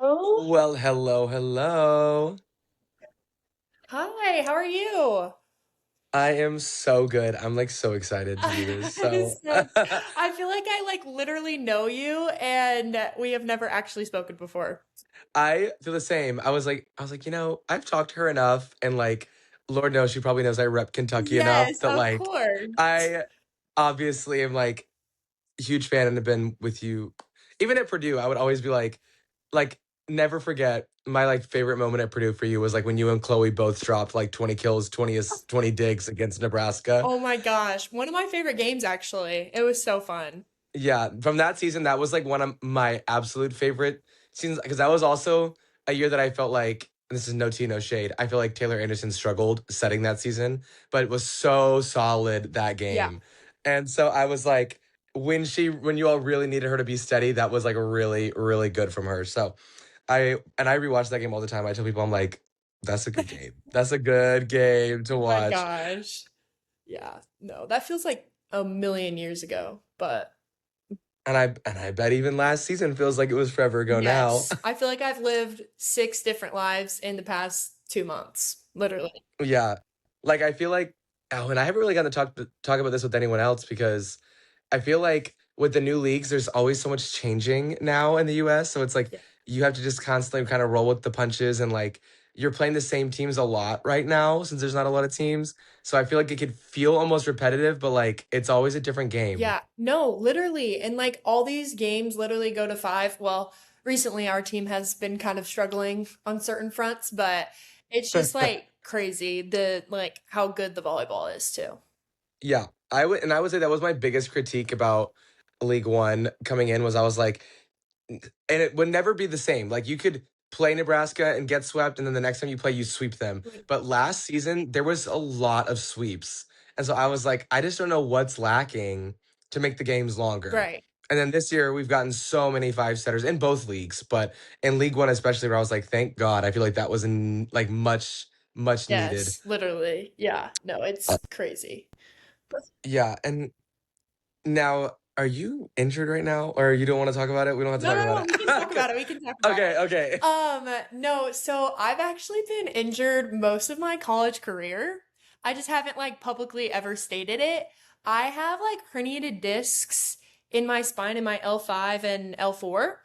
Oh, Well, hello, hello. hi, how are you? I am so good. I'm like so excited to do this. So, So, I feel like I literally know you and we have never actually spoken before. I feel the same. I was like, I've talked to her enough and like Lord knows she probably knows I rep Kentucky enough Yes, that of like course. I obviously am like a huge fan and have been with you. Even at Purdue, I would always be like never forget my like favorite moment at Purdue for you was like when you and Chloe both dropped like 20 kills, 20 digs against Nebraska. Oh my gosh, one of my favorite games actually. It was so fun. Yeah, from that season, that was like one of my absolute favorite seasons because that was also a year that I felt like and this is no tea, no shade. I feel like Taylor Anderson struggled setting that season, but was so solid that Yeah. game. And so I was like, when you all really needed her to be steady, that was like really, really good from her. So I rewatch that game all the time. I tell people I'm like, that's a good game. That's a good game to Oh my watch. gosh. Yeah, no, that feels like a million years ago, but And I bet even last season feels like it was forever ago now. yes, I feel like I've lived six different lives in the past 2 months, literally. Yeah. Like I feel like oh, and I haven't really gotten to talk about this with anyone else because I feel like with the new leagues, there's always so much changing now in the US. So it's like Yeah. you have to just constantly kind of roll with the punches and like you're playing the same teams a lot right now since there's not a lot of teams. So I feel like it could feel almost repetitive, but like it's always a different game. Yeah, no, literally. And like all these games literally go to five. Well, recently our team has been kind of struggling on certain fronts, but it's just like crazy the like how good the volleyball is too. Yeah. I would say that was my biggest critique about League One coming in was I was like, and it would never be the same. Like you could play Nebraska and get swept, and then the next time you play, you sweep them. But last season, there was a lot of sweeps. And so I was like, I just don't know what's lacking to make the games longer. Right. And then this year, we've gotten so many five setters in both leagues, but in League One especially, where I was like, thank God. I feel like that was like much needed. Yes, literally. Yeah, no, Uh, it's crazy. But yeah, and now, are you injured right now, or you don't want to talk about it? We don't have to no, talk no, about no, we can talk it. about it. We can talk about Okay, it. okay. No, so I've actually been injured most of my college career. I just haven't like publicly ever stated it. I have like herniated discs in my spine in my L5 and L4.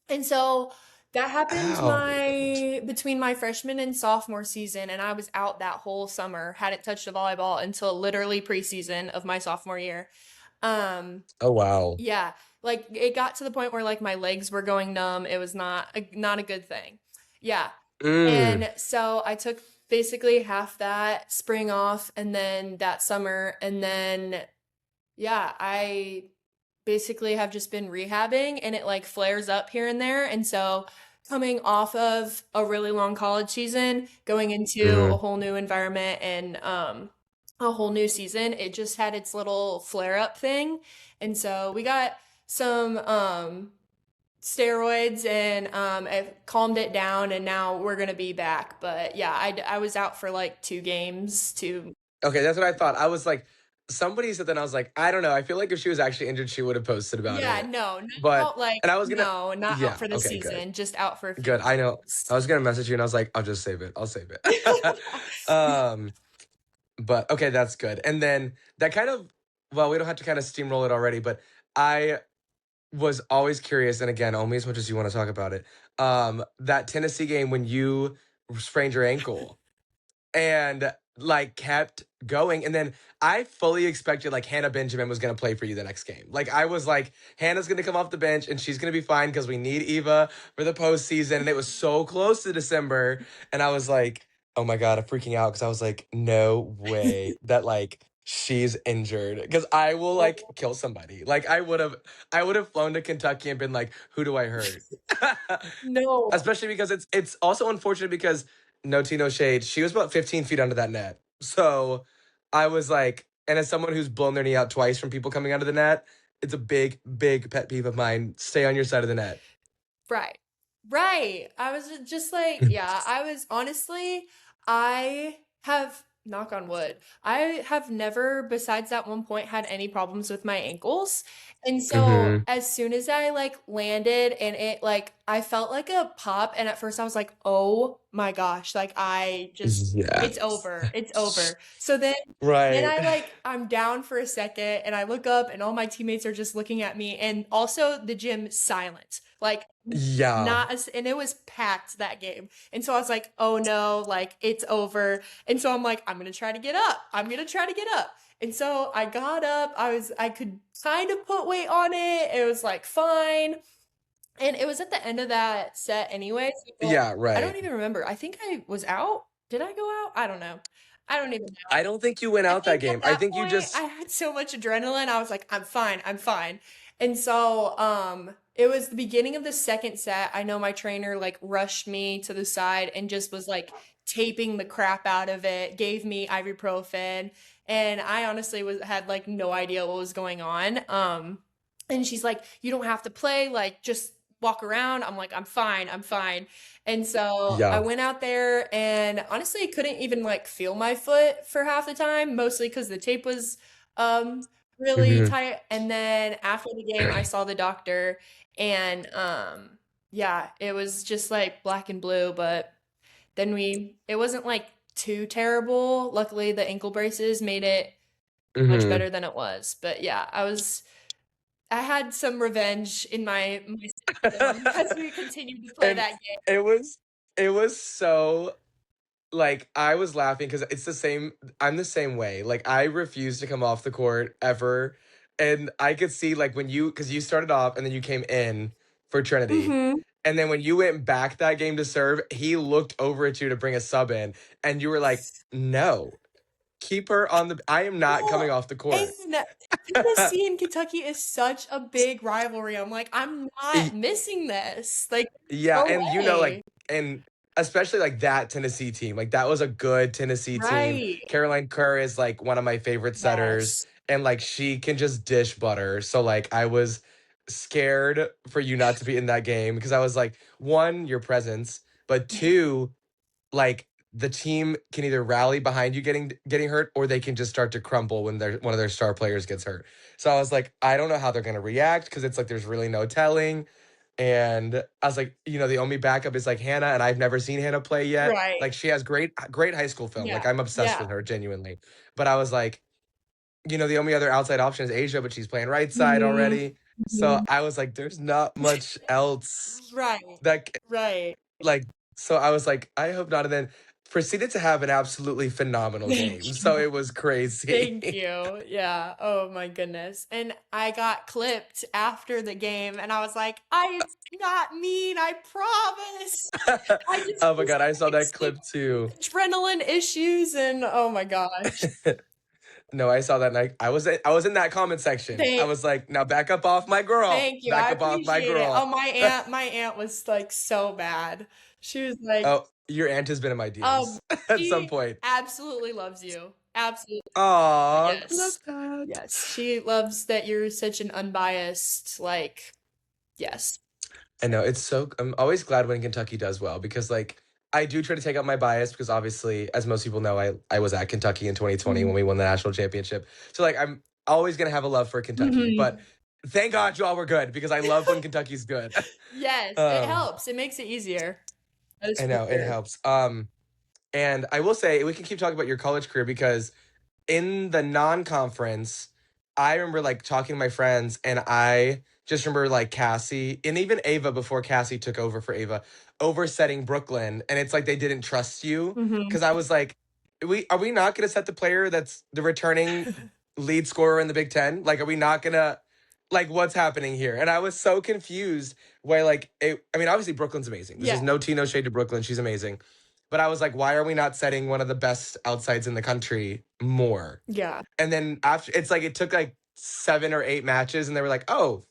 And so that happened Ow. my between my freshman and sophomore season, and I was out that whole summer, hadn't touched a volleyball until literally preseason of my sophomore year. Um, Oh wow. yeah, like it got to the point where like my legs were going numb. It was not a good thing. Yeah. Mm. And so I took basically half that spring off and then that summer and then yeah, I basically have just been rehabbing and it like flares up here and there. And so coming off of a really long college season, going into a Hmm. whole new environment and a whole new season, it just had its little flare up thing. And so we got some steroids and it calmed it down and now we're gonna be back. But yeah, I was out for like 2 games to Okay, that's what I thought. I was like, somebody said that, and I was like, I don't know. I feel like if she was actually injured, she would have posted about yeah, it. no, not But out like and I was gonna, no, not out yeah. for the Okay, good, season, just out for a few good. I know. games. I was gonna message you, and I was like, I'll just save it. I'll save it. um, but okay, that's good. And then that kind of, well, we don't have to kind of steamroll it already, but I was always curious, and again, only as much as you want to talk about it. That Tennessee game when you sprained your ankle and like kept going, and then I fully expected like Hannah Benjamin was gonna play for you the next game. Like I was like, Hannah's gonna come off the bench and she's gonna be fine because we need Eva for the postseason, and it was so close to December, and I was like, oh my god, I'm freaking out because I was like, no way that like she's injured because I will like Oh, kill somebody. Like I would have flown to Kentucky and been like, who do I hurt? no. Especially because it's also unfortunate because no tea, no shade. She was about 15 feet under that net. So I was like, and as someone who's blown their knee out twice from people coming out of the net, it's a big, big pet peeve of mine. Stay on your side of the net. Right. Right. I was just like, yeah, I was honestly, I have, knock on wood, I have never, besides that one point, had any problems with my ankles. And so Hmm. as soon as I like landed and it like I felt like a pop, and at first I was like, "Oh my gosh, like it's Yes. over. It's over." So then Right. I'm down for a second and I look up and all my teammates are just looking at me, and also the gym silent. Like Yeah. not as, and it was packed that game. And so I was like, "Oh no, like it's over." And so I'm like, "I'm going to try to get up. I'm going to try to get up." And so I got up. I could kind of put weight on it. It was like fine. And it was at the end of that set anyway. So Yeah, I don't right. even remember. I think I was out. Did I go out? I don't know. I don't even know. I don't think you went I out that think game. at I that think you point I just had so much adrenaline. I was like, I'm fine, I'm fine. And so it was the beginning of the second set. I know my trainer like rushed me to the side and just was like taping the crap out of it, gave me ibuprofen, and I honestly was had like no idea what was going on. And she's like, "You don't have to play, like just walk around." I'm like, "I'm fine, I'm fine." And so I yeah. went out there and honestly couldn't even like feel my foot for half the time, mostly because the tape was um really Mhm. tight. And then after the game I saw the doctor, and yeah, it was just like black and blue, but then it wasn't like too terrible. Luckily the ankle braces made it much Mhm. better than it was. But yeah, I had some revenge in my system as we continued to play And that game. it was it was so like I was laughing because it's the same. I'm the same way. Like I refuse to come off the court ever, and I could see like when you because you started off and then you came in for Trinity, Mhm. and then when you went back that game to serve, he looked over at you to bring a sub in, and you were like, "No, keep her on the. I am not coming Well, off the court." and Tennessee and Kentucky is such a big rivalry. I'm like, I'm not missing this. Like, Yeah, no and you know, like, way. and especially like that Tennessee team, like that was a good Tennessee team. Right. Caroline Kerr is like one of my favorite setters, Yes. and like she can just dish butter. So like I was scared for you not to be in that game because I was like, one, your presence, but two, like the team can either rally behind you getting hurt or they can just start to crumble when one of their star players gets hurt. So I was like, I don't know how they're gonna react because it's like there's really no telling. And I was like, the only backup is like Hannah, and I've never seen Hannah play yet. Right. Like she has great high school film. Like Yeah. I'm obsessed Yeah. with her genuinely. But I was like, the only other outside option is Asia, but she's playing right side Mhm. already. So Mhm. I was like, there's not much else Right. that Right. like so I was like, I hope not. And then proceeded to have an absolutely phenomenal Thank game. So you. it was Thank crazy. you. Yeah. Oh my goodness. And I got clipped after the game and I was like, "I not mean, I promise." I just Oh my was god, I saw having that some clip too. adrenaline issues, and oh my gosh. No, I saw that and I was in that comment section. I Thank was like, now back up off my girl. thank you. I Back up off my appreciate it. Oh, girl. my aunt was like so bad. She was like, Oh, your aunt has been in my DMs at some she point. absolutely loves you. Absolutely. Aw, love Yes. that. Yes. She loves that you're such an unbiased, like, yes. I know it's so. I'm always glad when Kentucky does well because like I do try to take out my bias because obviously, as most people know, I was at Kentucky in 2020 when Mhm. we won the national championship. So like I'm always gonna have a love for Kentucky, but Mhm. thank God y'all were good because I love when Kentucky's good. Yes, it um, helps. It makes it easier. That is I for know it sure. helps. And I will say we can keep talking about your college career because in the non-conference, I remember like talking to my friends, and I just remember like Cassie and even Ava before Cassie took over for Ava, oversetting Brooklyn, and it's like they didn't trust you Mhm. because I was like, are we not going to set the player that's the returning lead scorer in the Big Ten? Like, are we not gonna like what's happening here? And I was so confused. Why like I mean, obviously Brooklyn's amazing. This is Yeah. no tea, no shade to Brooklyn. She's amazing. But I was like, why are we not setting one of the best outsides in the country more? Yeah. And then after it's like it took like 7 or 8 matches, and they were like, "Oh,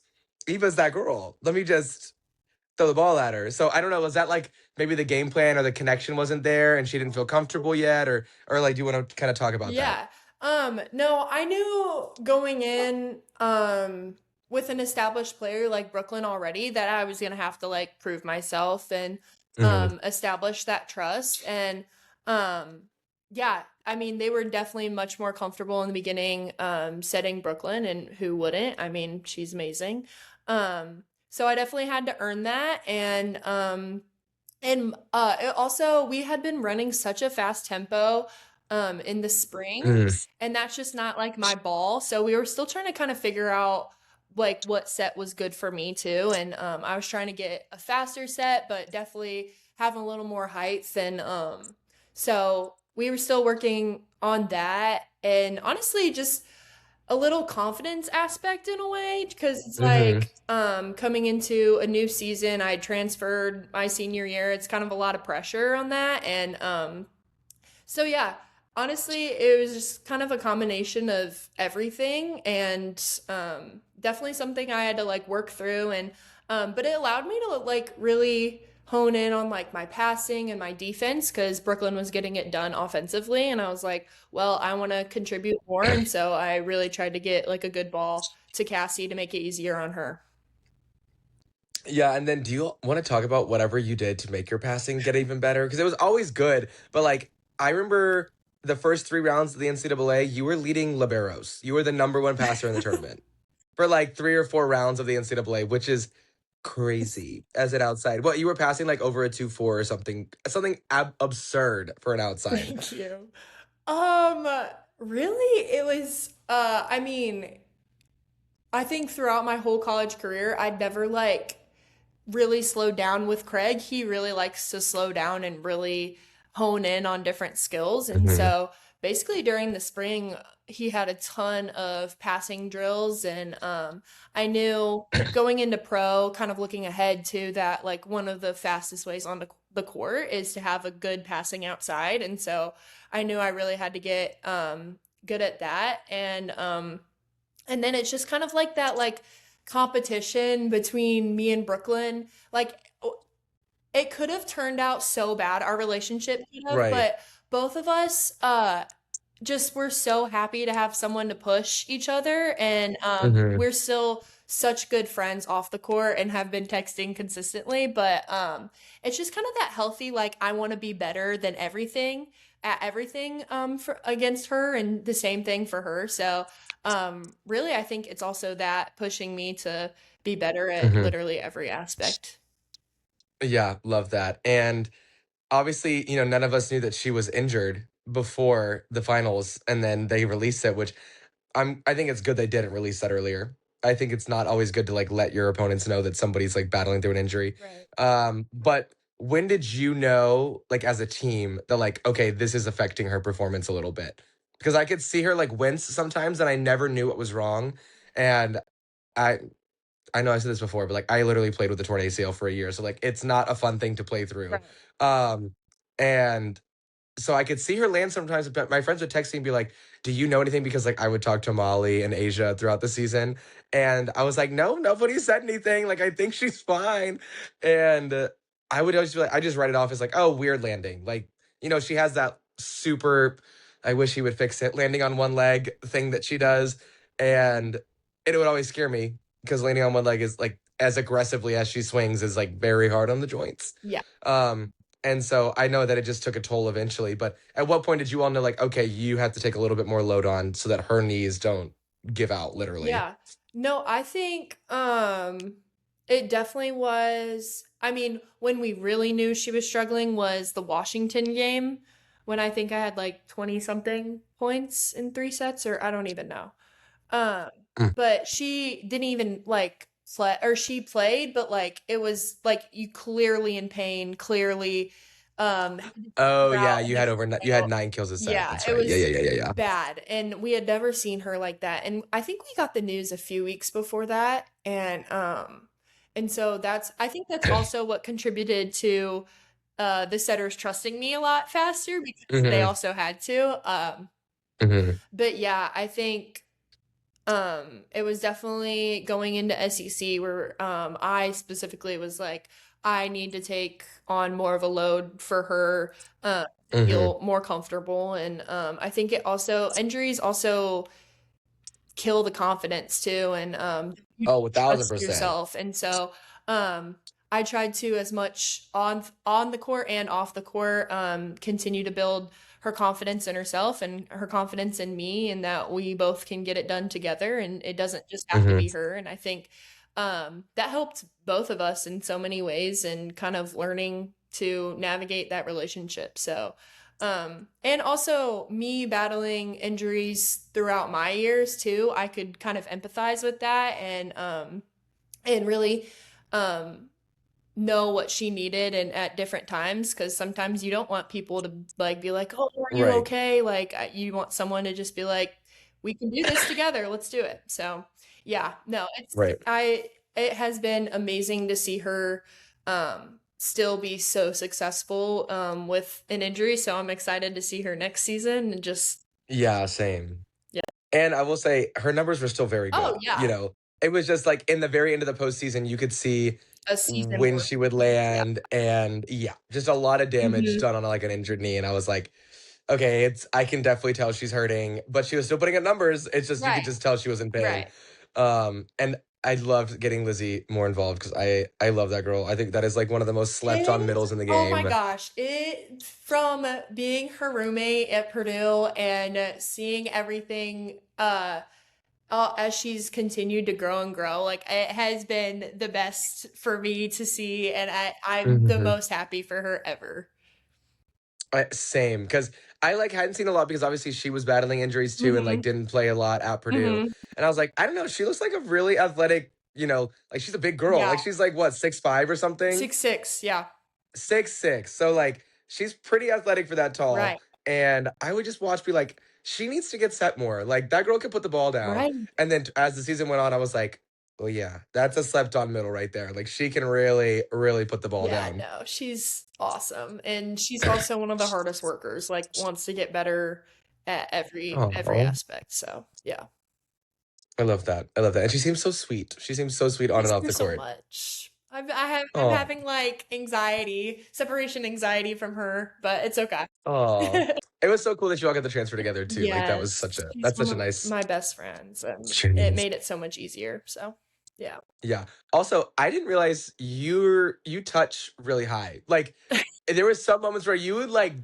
Eva's that girl. Let me just throw the ball at her." So I don't know. Was that like maybe the game plan or the connection wasn't there, and she didn't feel comfortable yet, or like do you want to kind of talk about that? Yeah. No, I knew going in with an established player like Brooklyn already that I was gonna have to like prove myself and Hmm. establish that trust. And um yeah, I mean they were definitely much more comfortable in the beginning setting Brooklyn, and who wouldn't? I mean, she's amazing. Um So I definitely had to earn that. Also, we had been running such a fast tempo in the spring, Mhm. and that's just not like my ball. So we were still trying to kind of figure out like what set was good for me too. And I was trying to get a faster set, but definitely having a little more height. And so we were still working on that. And honestly, just a little confidence aspect in a way because it's Mhm. like coming into a new season. I transferred my senior year. It's kind of a lot of pressure on that. And so yeah, honestly, it was just kind of a combination of everything and definitely something I had to like work through. And but it allowed me to like really hone in on like my passing and my defense because Brooklyn was getting it done offensively, and I was like, well, I want to contribute more, and so I really tried to get like a good ball to Cassie to make it easier on her. Yeah, and then do you want to talk about whatever you did to make your passing get even better? Because it was always good, but like I remember the first 3 rounds of the NCAA, you were leading liberos. You were the number one passer in the tournament for like 3 or 4 rounds of the NCAA, which is crazy as an outside. Well, you were passing like over a 2-4 or something, something absurd for an outside. Thank you. Um, really, it was. I mean, I think throughout my whole college career, I'd never like really slowed down with Craig. He really likes to slow down and really hone in on different skills. And Hmm. so basically during the spring, he had a ton of passing drills. And I knew going into pro, kind of looking ahead to that, like one of the fastest ways on the court is to have a good passing outside. And so I knew I really had to get good at that. And then it's just kind of like that like competition between me and Brooklyn. Like it could have turned out so bad, our relationship could have, Right. but both of us just were so happy to have someone to push each other, and Hmm. we're still such good friends off the court and have been texting consistently. But it's just kind of that healthy like I want to be better than everything at everything for against her, and the same thing for her. So really I think it's also that pushing me to be better at Hmm. literally every aspect. Yeah, love that. And obviously, none of us knew that she was injured before the finals, and then they released it, which I think it's good they didn't release that earlier. I think it's not always good to like let your opponents know that somebody's like battling through an injury. Right. But when did you know, like as a team, that like, okay, this is affecting her performance a little bit? Because I could see her like wince sometimes, and I never knew what was wrong. And I I know I said this before, but like I literally played with a torn ACL for a year, so like it's not a fun thing to play through. Right. Um, and so I could see her land sometimes, but my friends would text me and be like, "Do you know anything?" Because like I would talk to Molly and Asia throughout the season, and I was like, "No, nobody said anything. Like I think she's fine." And I would always be like, I just write it off as like, "Oh, weird landing." Like she has that super. I wish he would fix it. Landing on one leg thing that she does, and it would always scare me because landing on one leg is like as aggressively as she swings is like very hard on the joints. Yeah. Um, and so I know that it just took a toll eventually. But at what point did you all know, like, okay, you have to take a little bit more load on so that her knees don't give out, literally? Yeah. No, I think it definitely was. I mean, when we really knew she was struggling was the Washington game when I think I had like 20 something points in 3 sets, or I don't even know. Um, Mm. but she didn't even like play, or she played, but like it was like you clearly in pain, clearly had to Oh figure yeah, out a you had different you had layout. 9 kills a set. Yeah, That's it right. Yeah, yeah, was yeah, yeah, yeah. bad, and we had never seen her like that. And I think we got the news a few weeks before that, and so that's I think that's also what contributed to the setters trusting me a lot faster because they Hmm. also had to. Hmm. But yeah, I think it was definitely going into SEC where I specifically was like, I need to take on more of a load for her to Hmm. feel more comfortable. And I think it also injuries also kill the confidence too, and you Oh, 1,000%. yourself. And so um I tried to, as much on the court and off the court, continue to build her confidence in herself and her confidence in me, and that we both can get it done together and it doesn't just have to Hmm. be her. And I think that helped both of us in so many ways and kind of learning to navigate that relationship. So, and also me battling injuries throughout my years too, I could kind of empathize with that and really, know what she needed and at different times, because sometimes you don't want people to like be like, oh, are you Right. okay, like you want someone to just be like, we can do this together, let's do it. So yeah, no, Right. it has been amazing to see her still be so successful with an injury, so I'm excited to see her next season and just Yeah, same. yeah. And I will say her numbers were still very Oh good. yeah, It was just like in the very end of the postseason, you could see a season when worth. she would Yeah. land, and yeah, just a lot of damage Hmm. done on like an injured knee. And I was like, okay, I can definitely tell she's hurting, but she was still putting up numbers. It's just you could Right, just tell she was in pain. right. And I loved getting Lizzie more involved because I love that girl. I think that is like one of the most slept on It middles in the Oh my game. gosh, it from being her roommate at Purdue and seeing everything as she's continued to grow and grow, like it has been the best for me to see, and I'm the Mhm. most happy for her ever. Same, because I like hadn't seen a lot because obviously she was battling injuries too and like Mhm. didn't play a lot at Purdue. Mhm. And I was like, I don't know, she looks like a really athletic, like she's a big girl. Yeah. Like she's like what, 6'5" or something? 6'6", yeah. 6'6". So like she's pretty athletic for that tall. Right. And I would just watch be like, she needs to get set more. Like that girl could put the ball down. Right. And then as the season went on, I was like, oh yeah, that's a slept on middle right there. Like she can really, really put the ball Yeah, down. no, she's awesome, and she's also one of the hardest workers, like wants to get better at every Oh, aspect. So, yeah. I love that. I love that. And she seems so sweet. She seems so sweet on Miss and off her the so court. much. I'm Oh, having like anxiety, separation anxiety from her, but it's okay. oh. It was so cool that you all got the transfer together too. Like that was Yes, she's that's one such a of nice my best friends, and it change. made it so much easier. So, yeah. Yeah. Also, I didn't realize you touch really high. Like there was some moments where you would like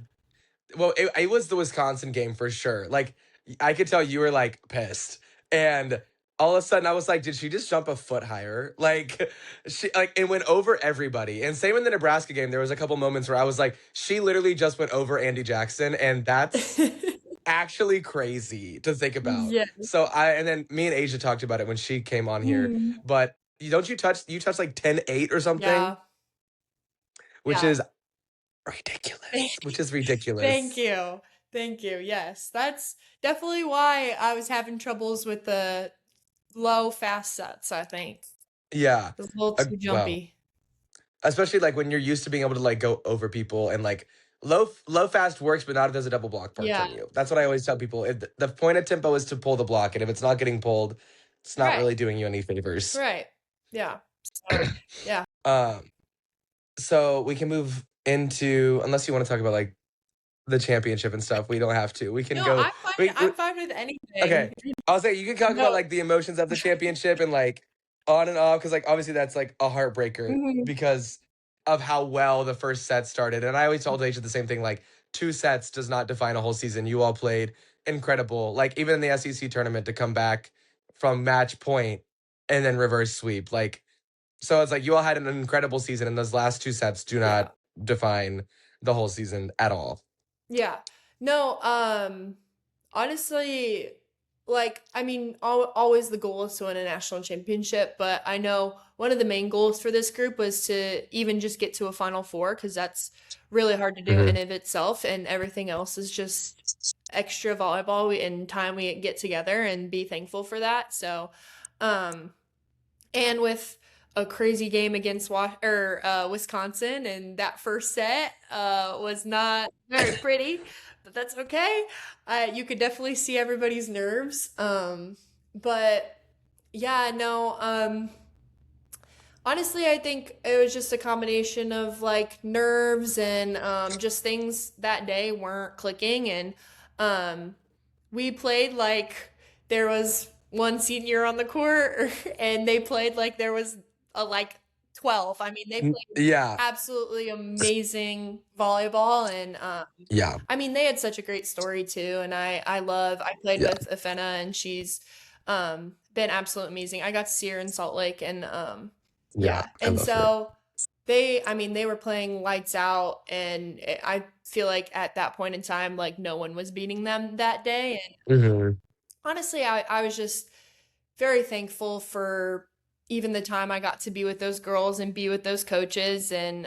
well, it was the Wisconsin game for sure. Like I could tell you were like pissed. And all of a sudden I was like, did she just jump a foot higher? Like she like it went over everybody. And same in the Nebraska game, there was a couple moments where I was like, she literally just went over Andy Jackson, and that's actually crazy to think about. Yeah. So and then me and Asia talked about it when she came on here, Mhm. but you touch like 10-8 or something, Yeah. which Yeah. is ridiculous. Which is ridiculous. Thank you. Thank you. Yes, that's definitely why I was having troubles with the low fast sets, I think. Yeah. It was a little too Well, jumpy. especially like when you're used to being able to like go over people and like low fast works, but not if there's a double block part Yeah. from you. That's what I always tell people. The point of tempo is to pull the block, and if it's not getting pulled, it's not Right. really doing you any favors. Right. Yeah. So, yeah. Um, so we can move into, unless you want to talk about like the championship and stuff. We don't have to. We can No, go. I'm fine with Okay. anything. I'll say you can talk about No. like the emotions of the championship and like on and off, because like obviously that's like a heartbreaker Mhm. because of how well the first set started. And I always told Asia the same thing, like 2 sets does not define a whole season. You all played incredible. Like even in the SEC tournament to come back from match point and then reverse sweep. Like so it's like you all had an incredible season, and those last 2 sets do Yeah. not define the whole season at all. Yeah. No, honestly, like, I mean, always the goal is to win a national championship, but I know one of the main goals for this group was to even just get to a Final Four, because that's really hard to do Mhm. in of itself, and everything else is just extra volleyball and time we get together and be thankful for that. So, um, and with a crazy game against Wisconsin, and that first set was not very pretty, but that's okay. You could definitely see everybody's nerves. But yeah, no. Honestly, I think it was just a combination of like nerves and just things that day weren't clicking, and um, we played like there was one senior on the court, and they played like there was a like 12. I mean, they played Yeah. absolutely amazing volleyball, and Yeah. I mean, they had such a great story too, and I played Yeah. with Afena, and she's been absolutely amazing. I got to see her in Salt Lake, and Yeah, yeah. I And love her. so I mean, they were playing lights out, and I feel like at that point in time, like no one was beating them that day. And Hmm. honestly, I was just very thankful for even the time I got to be with those girls and be with those coaches. And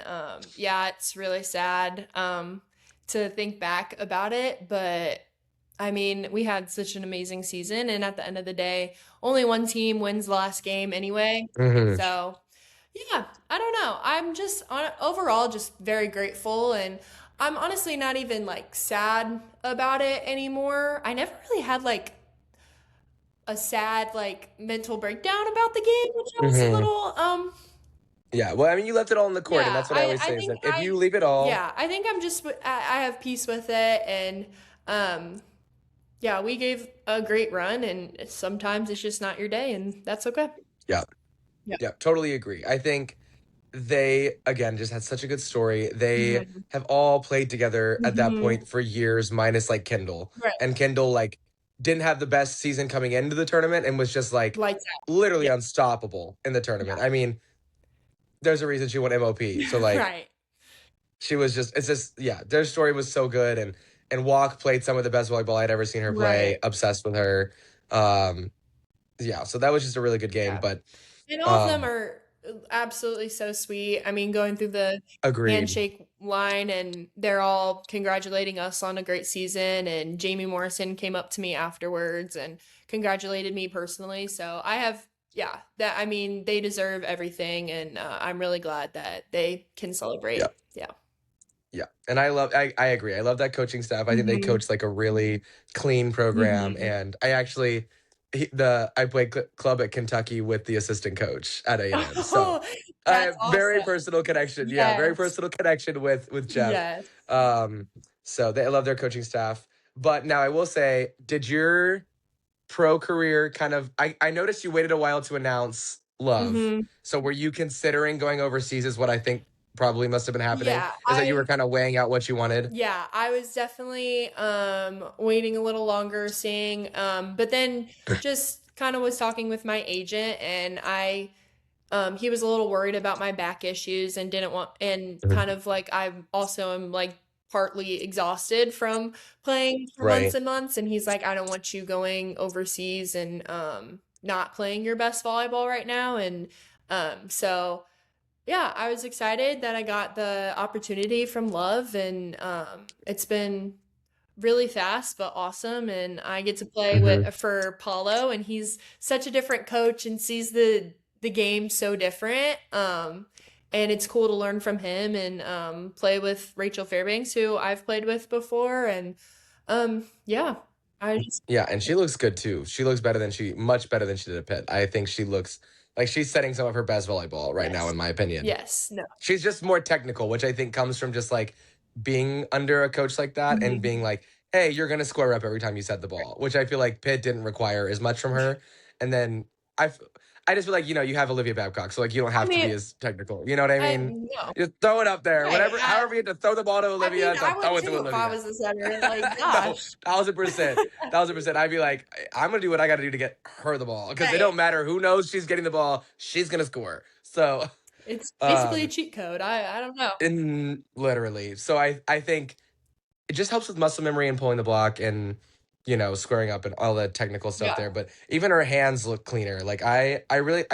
yeah, it's really sad to think back about it, but I mean, we had such an amazing season, and at the end of the day, only one team wins the last game anyway. Hmm. So, yeah, I don't know. I'm just overall just very grateful, and I'm honestly not even like sad about it anymore. I never really had like a sad like mental breakdown about the game, which I was a Hmm. little Yeah, well, I mean, you left it all on the court, and yeah, that's what I always I say is think that if you leave it all, yeah, I think I'm just I have peace with it. And um yeah, we gave a great run, and sometimes it's just not your day, and that's okay. yeah, Yeah. yeah, totally agree. I think they again just had such a good story. They Mhm. have all played together at that Mhm. point for years, minus like Kendall. Right. And Kendall like didn't have the best season coming into the tournament and was just like Lights out. literally Yeah. unstoppable in the tournament. I mean, there's a reason she won MOP. So Yeah. like Right. she was just it's just yeah, their story was so good and Walk played some of the best volleyball I'd ever seen her play. Right. Obsessed with her. Um yeah, so that was just a really good game, Yeah. but And all of them um are absolutely so sweet. I mean, going through the agreed. handshake line, and they're all congratulating us on a great season. And Jamie Morrison came up to me afterwards and congratulated me personally. So I have, yeah, that I mean, they deserve everything, and I'm really glad that they can Yeah. celebrate. Yeah. Yeah. And I agree. I love that coaching staff. I think they Hmm. coach like a really clean program. Hmm. And I actually, I played club at Kentucky with the assistant coach at A&M. So Oh, I that's have very awesome. personal connection. Yeah. Very Yes. personal connection with Jeff. Yes. Um, so I love their coaching staff. But now I will say, did your pro career kind of, I noticed you waited a while to announce Love. Hmm. So were you considering going overseas is what I think probably must have been happening, Yeah, is that you were kind of weighing out what you wanted? yeah, I was definitely waiting a little longer, seeing but then just kind of was talking with my agent, and I he was a little worried about my back issues and didn't want, and Mhm. kind of like I also am like partly exhausted from playing for months Right. and months, and he's like, I don't want you going overseas and not playing your best volleyball right now. And so yeah, I was excited that I got the opportunity from Love, and it's been really fast but awesome. And I get to play Hmm. with for Paulo, and he's such a different coach and sees the game so different. And it's cool to learn from him, and play with Rachel Fairbanks, who I've played with before. And yeah, I just Yeah, and she looks good too. She looks much better than she did at Pitt. I think she looks like she's setting some of her best volleyball right now, yes, in my opinion. yes, no, She's just more technical, which I think comes from just like being under a coach like that and being mhm, like, hey, you're gonna square up every time you set the ball, which I feel like Pitt didn't require as much from her. And then I, f- I just feel like you have Olivia Babcock, so like you don't I have to mean, be as technical. You know what I I mean? no, Just throw it up there, right. whatever. However you have to throw the ball to I Olivia, mean, it's I like would throw it to too if I Olivia. was a center. Like, No, gosh. 1000%, 1000%. I'd be like, I'm gonna do what I got to do to get her the ball because it Right. don't matter who knows she's getting the ball, she's gonna score. So, It's basically a um, cheat code. I don't know. in literally. So I think it just helps with muscle memory and pulling the block and squaring up and all the technical stuff Yeah. there. But even her hands look cleaner. Like I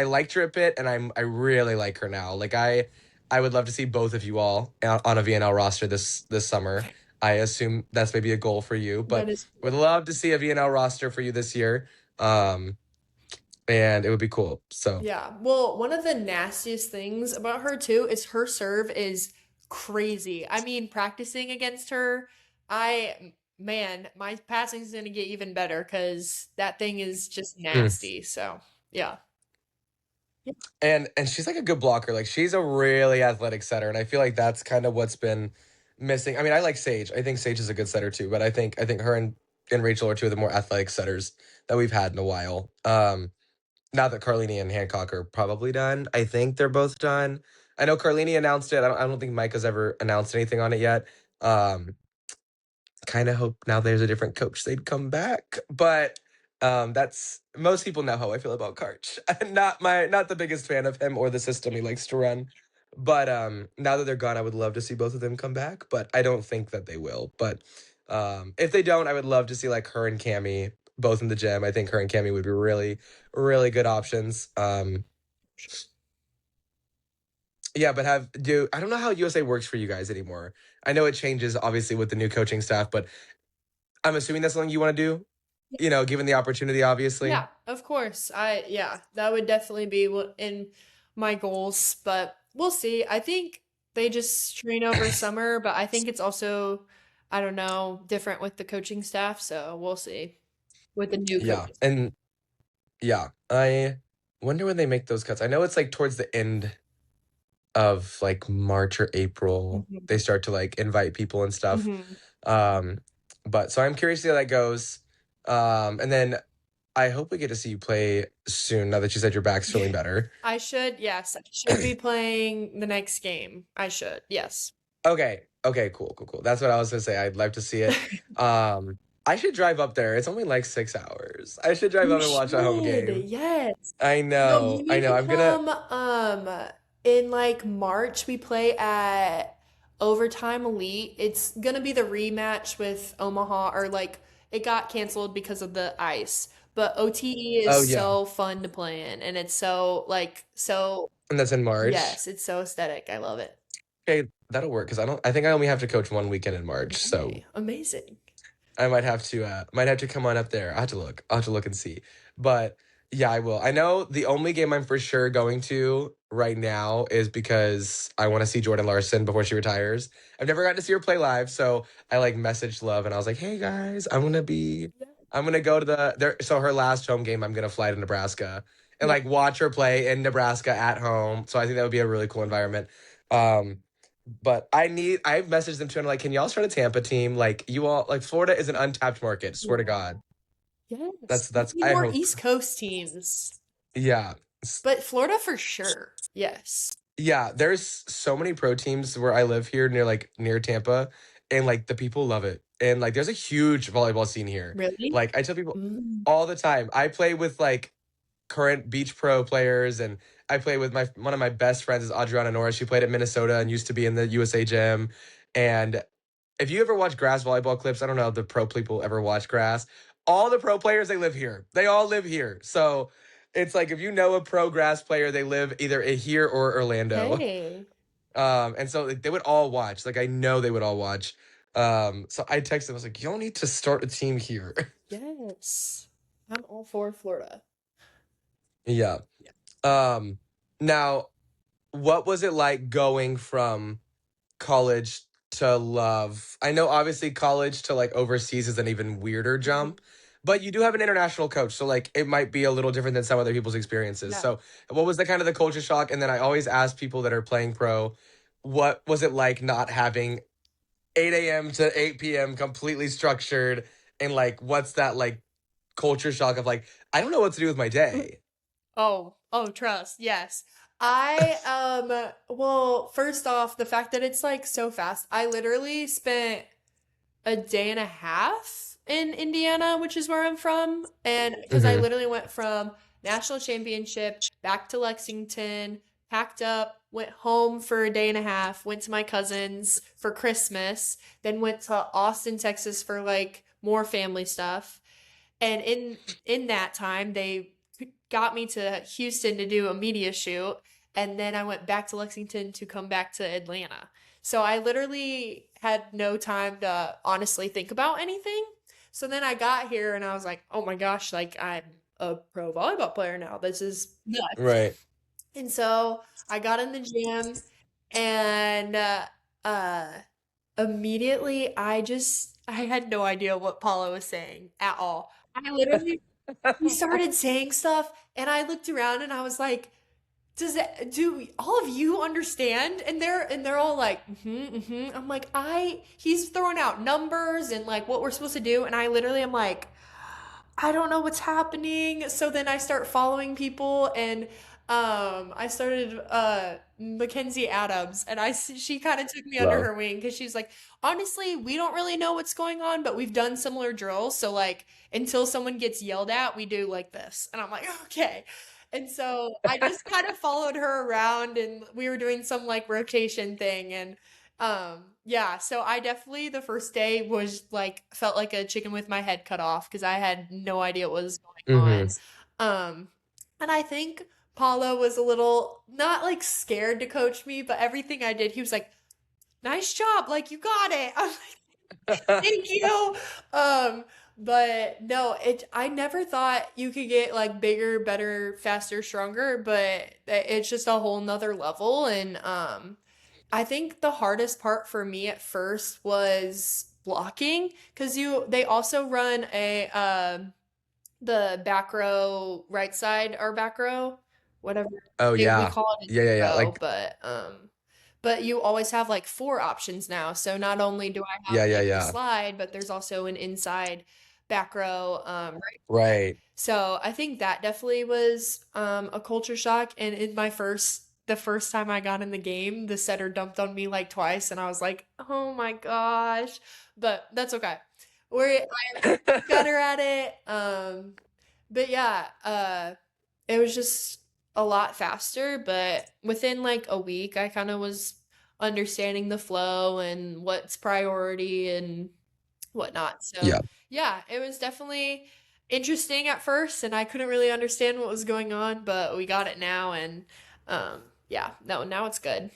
liked her a bit, and I really like her now. Like I would love to see both of you all on a VNL roster this summer. I assume that's maybe a goal for you, That but is would cool. love to see a VNL roster for you this year. Um, and it would be cool. So Yeah. Well, one of the nastiest things about her too is her serve is crazy. I mean, practicing against her, man, my passing is going to get even better because that thing is just mm. nasty. So, yeah. And she's like a good blocker. Like she's a really athletic setter, and I feel like that's kind of what's been missing. I mean, I like Sage. I think Sage is a good setter too, but I think her and Rachel are two of the more athletic setters that we've had in a while. Now that Carlini and Hancock are probably done, I think they're both done. I know Carlini announced it. I don't think Mike has ever announced anything on it yet. Um, kind of hope now there's a different coach they'd come back, but That's most people know how I feel about Karch. Not the biggest fan of him or the system he likes to run. But now that they're gone, I would love to see both of them come back, but I don't think that they will. But if they don't, I would love to see like her and Cammy both in the gym. I think her and Cammy would be really, really good options. Yeah, but I don't know how USA works for you guys anymore. I know it changes obviously with the new coaching staff, but I'm assuming that's something you want to do, given the opportunity, obviously. Yeah, of course. That would definitely be in my goals, but we'll see. I think they just train over summer, but I think it's also, I don't know, different with the coaching staff, so we'll see with the new Yeah. coaches. And yeah, I wonder when they make those cuts. I know it's like towards the end of like March or April, they Mhm. start to like invite people and stuff. Mhm. Um, but so I'm curious to see how that goes. And then I hope we get to see you play soon now that you said your back's feeling better. Yes, I should be playing the next game. I should, yes. Okay. Okay, cool, cool, cool. That's what I was gonna say. I'd like to see it. Um, I should drive up there. It's only like 6 hours. I should drive You up and watch a home should, game. yes. I No, you know. I need know. to I'm gonna come in like March. We play at Overtime Elite. It's gonna be the rematch with Omaha, or like it got canceled because of the ice. But OTE is Oh yeah. so fun to play in, and it's so like so And that's in March. yes, it's so aesthetic. I love it. Okay, that'll work because I think I only have to coach one weekend in March, so Okay, amazing. I might have to come on up there. I have to look. I'll have to look and see. But yeah, I will. I know the only game I'm for sure going to right now is because I want to see Jordan Larson before she retires. I've never gotten to see her play live, so I like messaged Love and I was like, "Hey guys, I'm gonna go to so her last home game, I'm gonna fly to Nebraska and Yeah. like watch her play in Nebraska at home. So I think that would be a really cool environment. Um, but I've messaged them too and I'm like, can y'all start a Tampa team? Like you all like Florida is an untapped market, swear to God. Yes, we That's need I more hope. East Coast teams, Yeah. but Florida for sure. Yes. Yeah, there's so many pro teams where I live here near Tampa and like the people love it. And like there's a huge volleyball scene here. Really? Like I tell people Mm. all the time. I play with like current beach pro players and I play with my one of my best friends is Adriana Norris. She played at Minnesota and used to be in the USA gym. And if you ever watch grass volleyball clips, I don't know if the pro people ever watch grass. All the pro players they live here. They all live here. So it's like if you know a pro grass player, they live either here or Orlando. Hey. And so like, they would all watch. Like I know they would all watch. So I texted them. I was like, "Y'all need to start a team here." Yes. I'm all for Florida. Yeah. Um. Now, what was it like going from college to love? I know obviously college to like overseas is an even weirder Mhm. jump, but you do have an international coach, so like it might be a little different than some other people's experiences. Yeah. So, what was the kind of the culture shock? And then I always ask people that are playing pro, what was it like not having 8 a.m. to 8 p.m. completely structured, and like what's that like culture shock of like I don't know what to do with my day. Oh, trust. Yes. I well, first off, the fact that it's like so fast. I literally spent a day and a half in Indiana, which is where I'm from. And because I Hmm. literally went from national championship back to Lexington, packed up, went home for a day and a half, went to my cousin's for Christmas, then went to Austin, Texas for like more family stuff. And in that time, they got me to Houston to do a media shoot, and then I went back to Lexington to come back to Atlanta. So I literally had no time to honestly think about anything. So then I got here and I was like, "Oh my gosh, like I'm a pro volleyball player now. This is nuts." Right. And so I got in the gym and uh immediately I had no idea what Paula was saying at all. I literally he started saying stuff and I looked around and I was like, do all of you understand? And they're all like, mm-hmm, mm-hmm. I'm like, he's throwing out numbers and like what we're supposed to do, and I literally am like, I don't know what's happening. So then I start following people, and I started Mackenzie Adams, and she kind of took me under Love. her wing because she's like, honestly, we don't really know what's going on, but we've done similar drills. So like until someone gets yelled at, we do like this. And I'm like, okay. And so I just kind of followed her around and we were doing some like rotation thing and yeah, so I definitely the first day was like felt like a chicken with my head cut off because I had no idea what was going Hmm. on. Um and I think Paulo was a little not like scared to coach me, but everything I did, he was like, "Nice job, like you got it." I'm like, "Thank you." Um, but no, I never thought you could get like bigger, better, faster, stronger, but it's just a whole nother level. And I think the hardest part for me at first was blocking because they also run a the back row right side or back row, whatever Oh we yeah. call it a Yeah, D yeah, yeah. row, Like, but you always have like four options now. So not only do I have yeah, yeah, like the yeah. slide, but there's also an inside back row right side. Right. So I think that definitely was a culture shock. And in the first time I got in the game, the setter dumped on me like twice, and I was like, oh my gosh. But that's okay. I'm better at it. But yeah, it was just a lot faster, but within like a week, I kind of was understanding the flow and what's priority and whatnot. So Yeah. yeah, it was definitely interesting at first, and I couldn't really understand what was going on, but we got it now, and yeah, no, now it's good.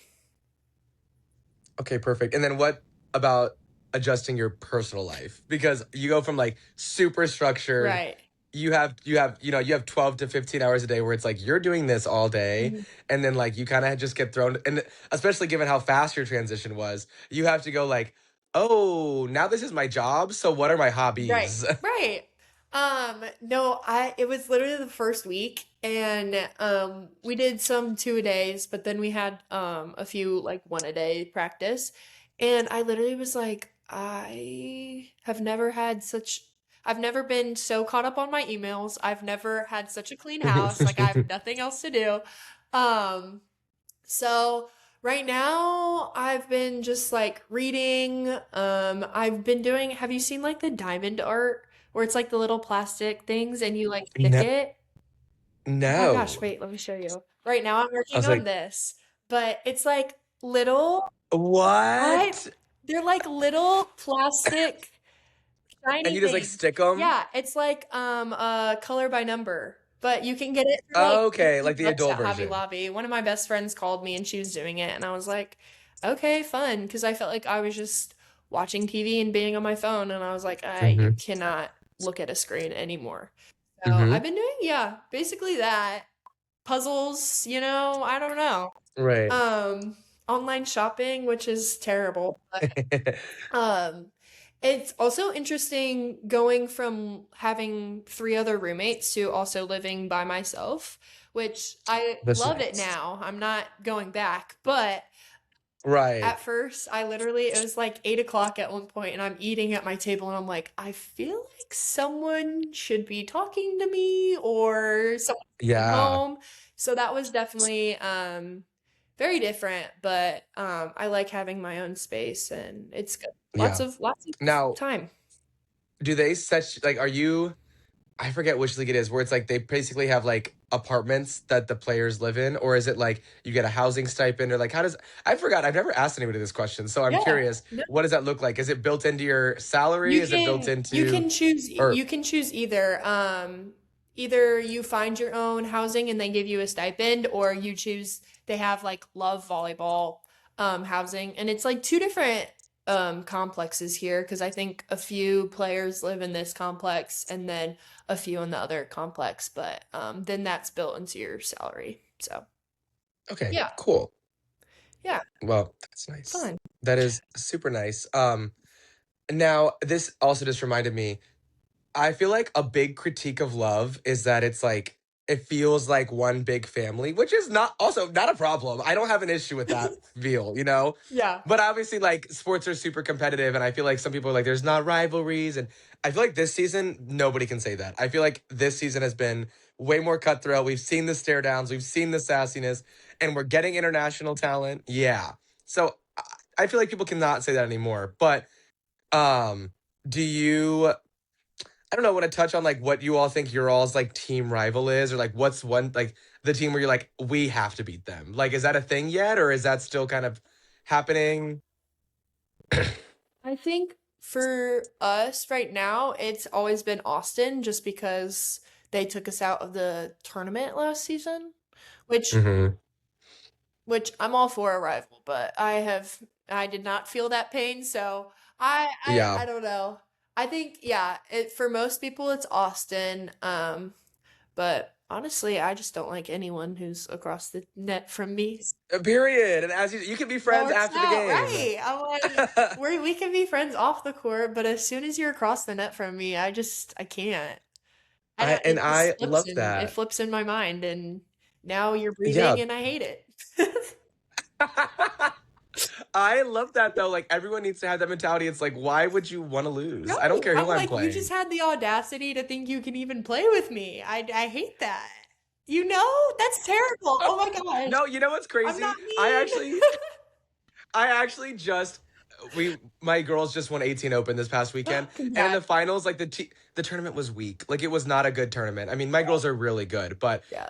Okay, perfect. And then what about adjusting your personal life? Because you go from like super structured, Right. you have 12 to 15 hours a day where it's like you're doing this all day, Mhm. and then like you kind of just get thrown, and especially given how fast your transition was, you have to go like, "Oh, now this is my job, so what are my Right. hobbies?" Right. No, it was literally the first week and we did some two a days, but then we had a few like one a day practice. And I literally was like, I've never been so caught up on my emails. I've never had such a clean house. Like I have nothing else to do. Um so right now I've been just like reading. I've been doing, have you seen like the diamond art where it's like the little plastic things and you like stick No, it? Oh my gosh, no. wait, let me show you. Right now I'm I working was on like, this, but it's like little, I, "What?" they're like little plastic And shiny you just like things. stick them? Yeah, it's like color by number. But you can get it for like Okay, 50 like the bucks adult at Hobby version. Lobby. One of my best friends called me and she was doing it and I was like, "Okay, fun," because I felt like I was just watching TV and being on my phone and I was like, I Hmm. cannot look at a screen anymore." So, Hmm. I've been doing yeah, basically that. Puzzles, I don't know. Right. Um Online shopping, which is terrible. Um, it's also interesting going from having three other roommates to also living by myself, which I That's love it nice. now. I'm not going back, but Right. at first, it was like 8 o'clock at one point, and I'm eating at my table, and I'm like, I feel like someone should be talking to me or someone coming Yeah. home. So that was definitely very different, but I like having my own space, and it's good. Yeah. Lots of Now, time. do they set like are you I forget which league it is where it's like they basically have like apartments that the players live in, or is it like you get a housing stipend, or like how does I forgot. I've never asked anybody this question, so I'm Yeah. curious, what does that look like? Is it built into your salary? Is it built into or You can choose either. Either you find your own housing and they give you a stipend, or you choose they have like Love Volleyball housing, and it's like two different complexes here because I think a few players live in this complex and then a few in the other complex, but then that's built into your salary. So okay, yeah, cool. yeah, Well, that's nice. fun. That is super nice. Now this also just reminded me, I feel like a big critique of love is that it's like it feels like one big family, which is not also not a problem. I don't have an issue with that feel, you know? Yeah. But obviously like sports are super competitive and I feel like some people are like there's not rivalries, and I feel like this season nobody can say that. I feel like this season has been way more cutthroat. We've seen the stare downs, we've seen the sassiness, and we're getting international talent. Yeah. So I feel like people cannot say that anymore. But um, do you? I don't know. Want to touch on like what you all think your all's like team rival is, or like what's one like the team where you're like we have to beat them? Like, is that a thing yet, or is that still kind of happening? I think for us right now, it's always been Austin just because they took us out of the tournament last season, which Hmm. which I'm all for a rival, but I did not feel that pain, so Yeah. I don't know. I think yeah, for most people it's Austin, but honestly, I just don't like anyone who's across the net from me. Period. And as you can be That friends works after the out, game. right? I'm like, we can be friends off the court, but as soon as you're across the net from me, I can't. I don't. It I just love it that. flips in my mind, and now you're Yeah. breathing, and I hate it. I love that though. Like everyone needs to have that mentality. It's like, why would you want to lose? I don't Right. care I'm who I'm like, you just playing. had the audacity to think you can even play with me. I hate that. You know? That's terrible. Oh my gosh. No, you know what's I'm crazy? not mean. I actually just my girls just won 18 Open this past weekend, and in the Congrats. finals, like the tournament was weak. Like it was not a good tournament. I mean, my girls are really good, but Yeah.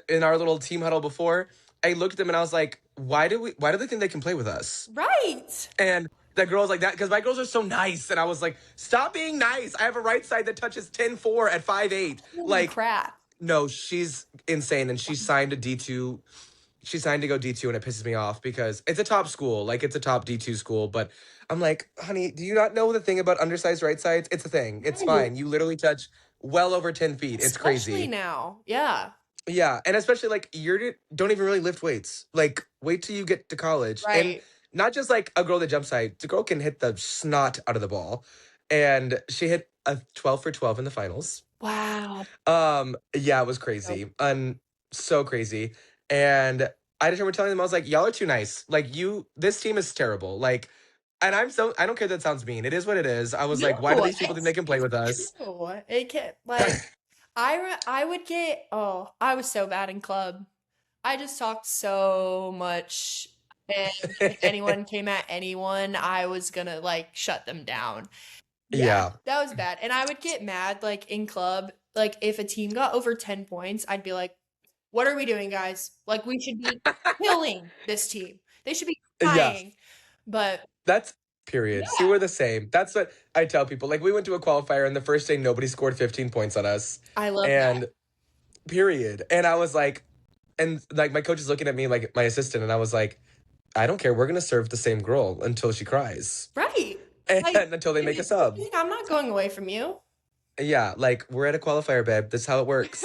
in our little team huddle before, I looked at them and I was like, why do they think they can play with us? Right. And the girls like that because my girls are so nice, and I was like, stop being nice. I have a right side that touches 10-4 at 5'8". Holy Like, crap. no, she's insane, and she signed a D2. She signed to go D2, and it pisses me off because it's a top school, like it's a top D2 school. But I'm like, honey, do you not know the thing about undersized right sides? It's a thing. It's Right. fine. You literally touch well over 10 feet. It's Especially crazy. now. Yeah. Yeah, and especially like don't even really lift weights. Like wait till you get to college, and Right. not just like a girl that jumps high. The girl can hit the snot out of the ball, and she hit a 12 for 12 in the finals. Wow. Yeah, it was crazy, so crazy, and I just remember telling them I was like, y'all are too nice. Like this team is terrible. Like, and I don't care that sounds mean. It is what it is. I was like, why do No, these people think they can play with us? true. It can like I would get I was so bad in club. I just talked so much, and if anyone came at anyone, I was gonna like shut them down. Yeah, Yeah. that was bad. And I would get mad like in club, like if a team got over 10 points, I'd be like, "What are we doing, guys? Like we should be killing this team. They should be Yeah. crying." But That's period. See, yeah, we're the same. That's what I tell people. Like, we went to a qualifier, and the first day, nobody scored 15 points on us. I love that. And period. And I was like, and like, my coach is looking at me like my assistant, and I was like, I don't care. We're going to serve the same girl until she cries Right. and Like until they if make a you sub. think I'm not going away from you. Yeah. Like, we're at a qualifier, babe. That's how it works.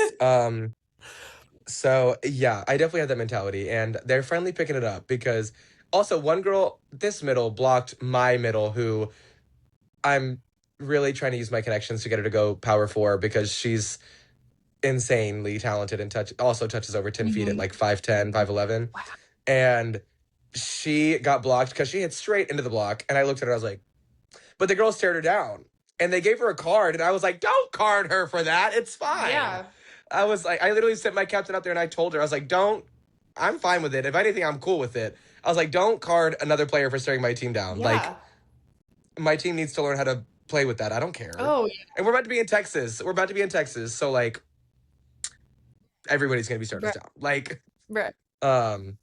So yeah, I definitely have that mentality, and they're finally picking it up because also one girl, this middle blocked my middle, who I'm really trying to use my connections to get her to go power four because she's insanely talented and also touches over 10 feet at Mhm. like 5'10, 5'11. Wow. And she got blocked because she hit straight into the block. And I looked at her, I was like, but the girls stared her down and they gave her a card. And I was like, don't card her for that. It's fine. Yeah. I was like, I literally sent my captain out there and I told her, I was like, I'm fine with it. If anything, I'm cool with it. I was like, don't card another player for staring my team down. Like, Yeah. my team needs to learn how to play with that. I don't care. Oh, yeah. And we're about to be in Texas. We're about to be in Texas. So like everybody's gonna be starting us Right. down. Like, Right. um,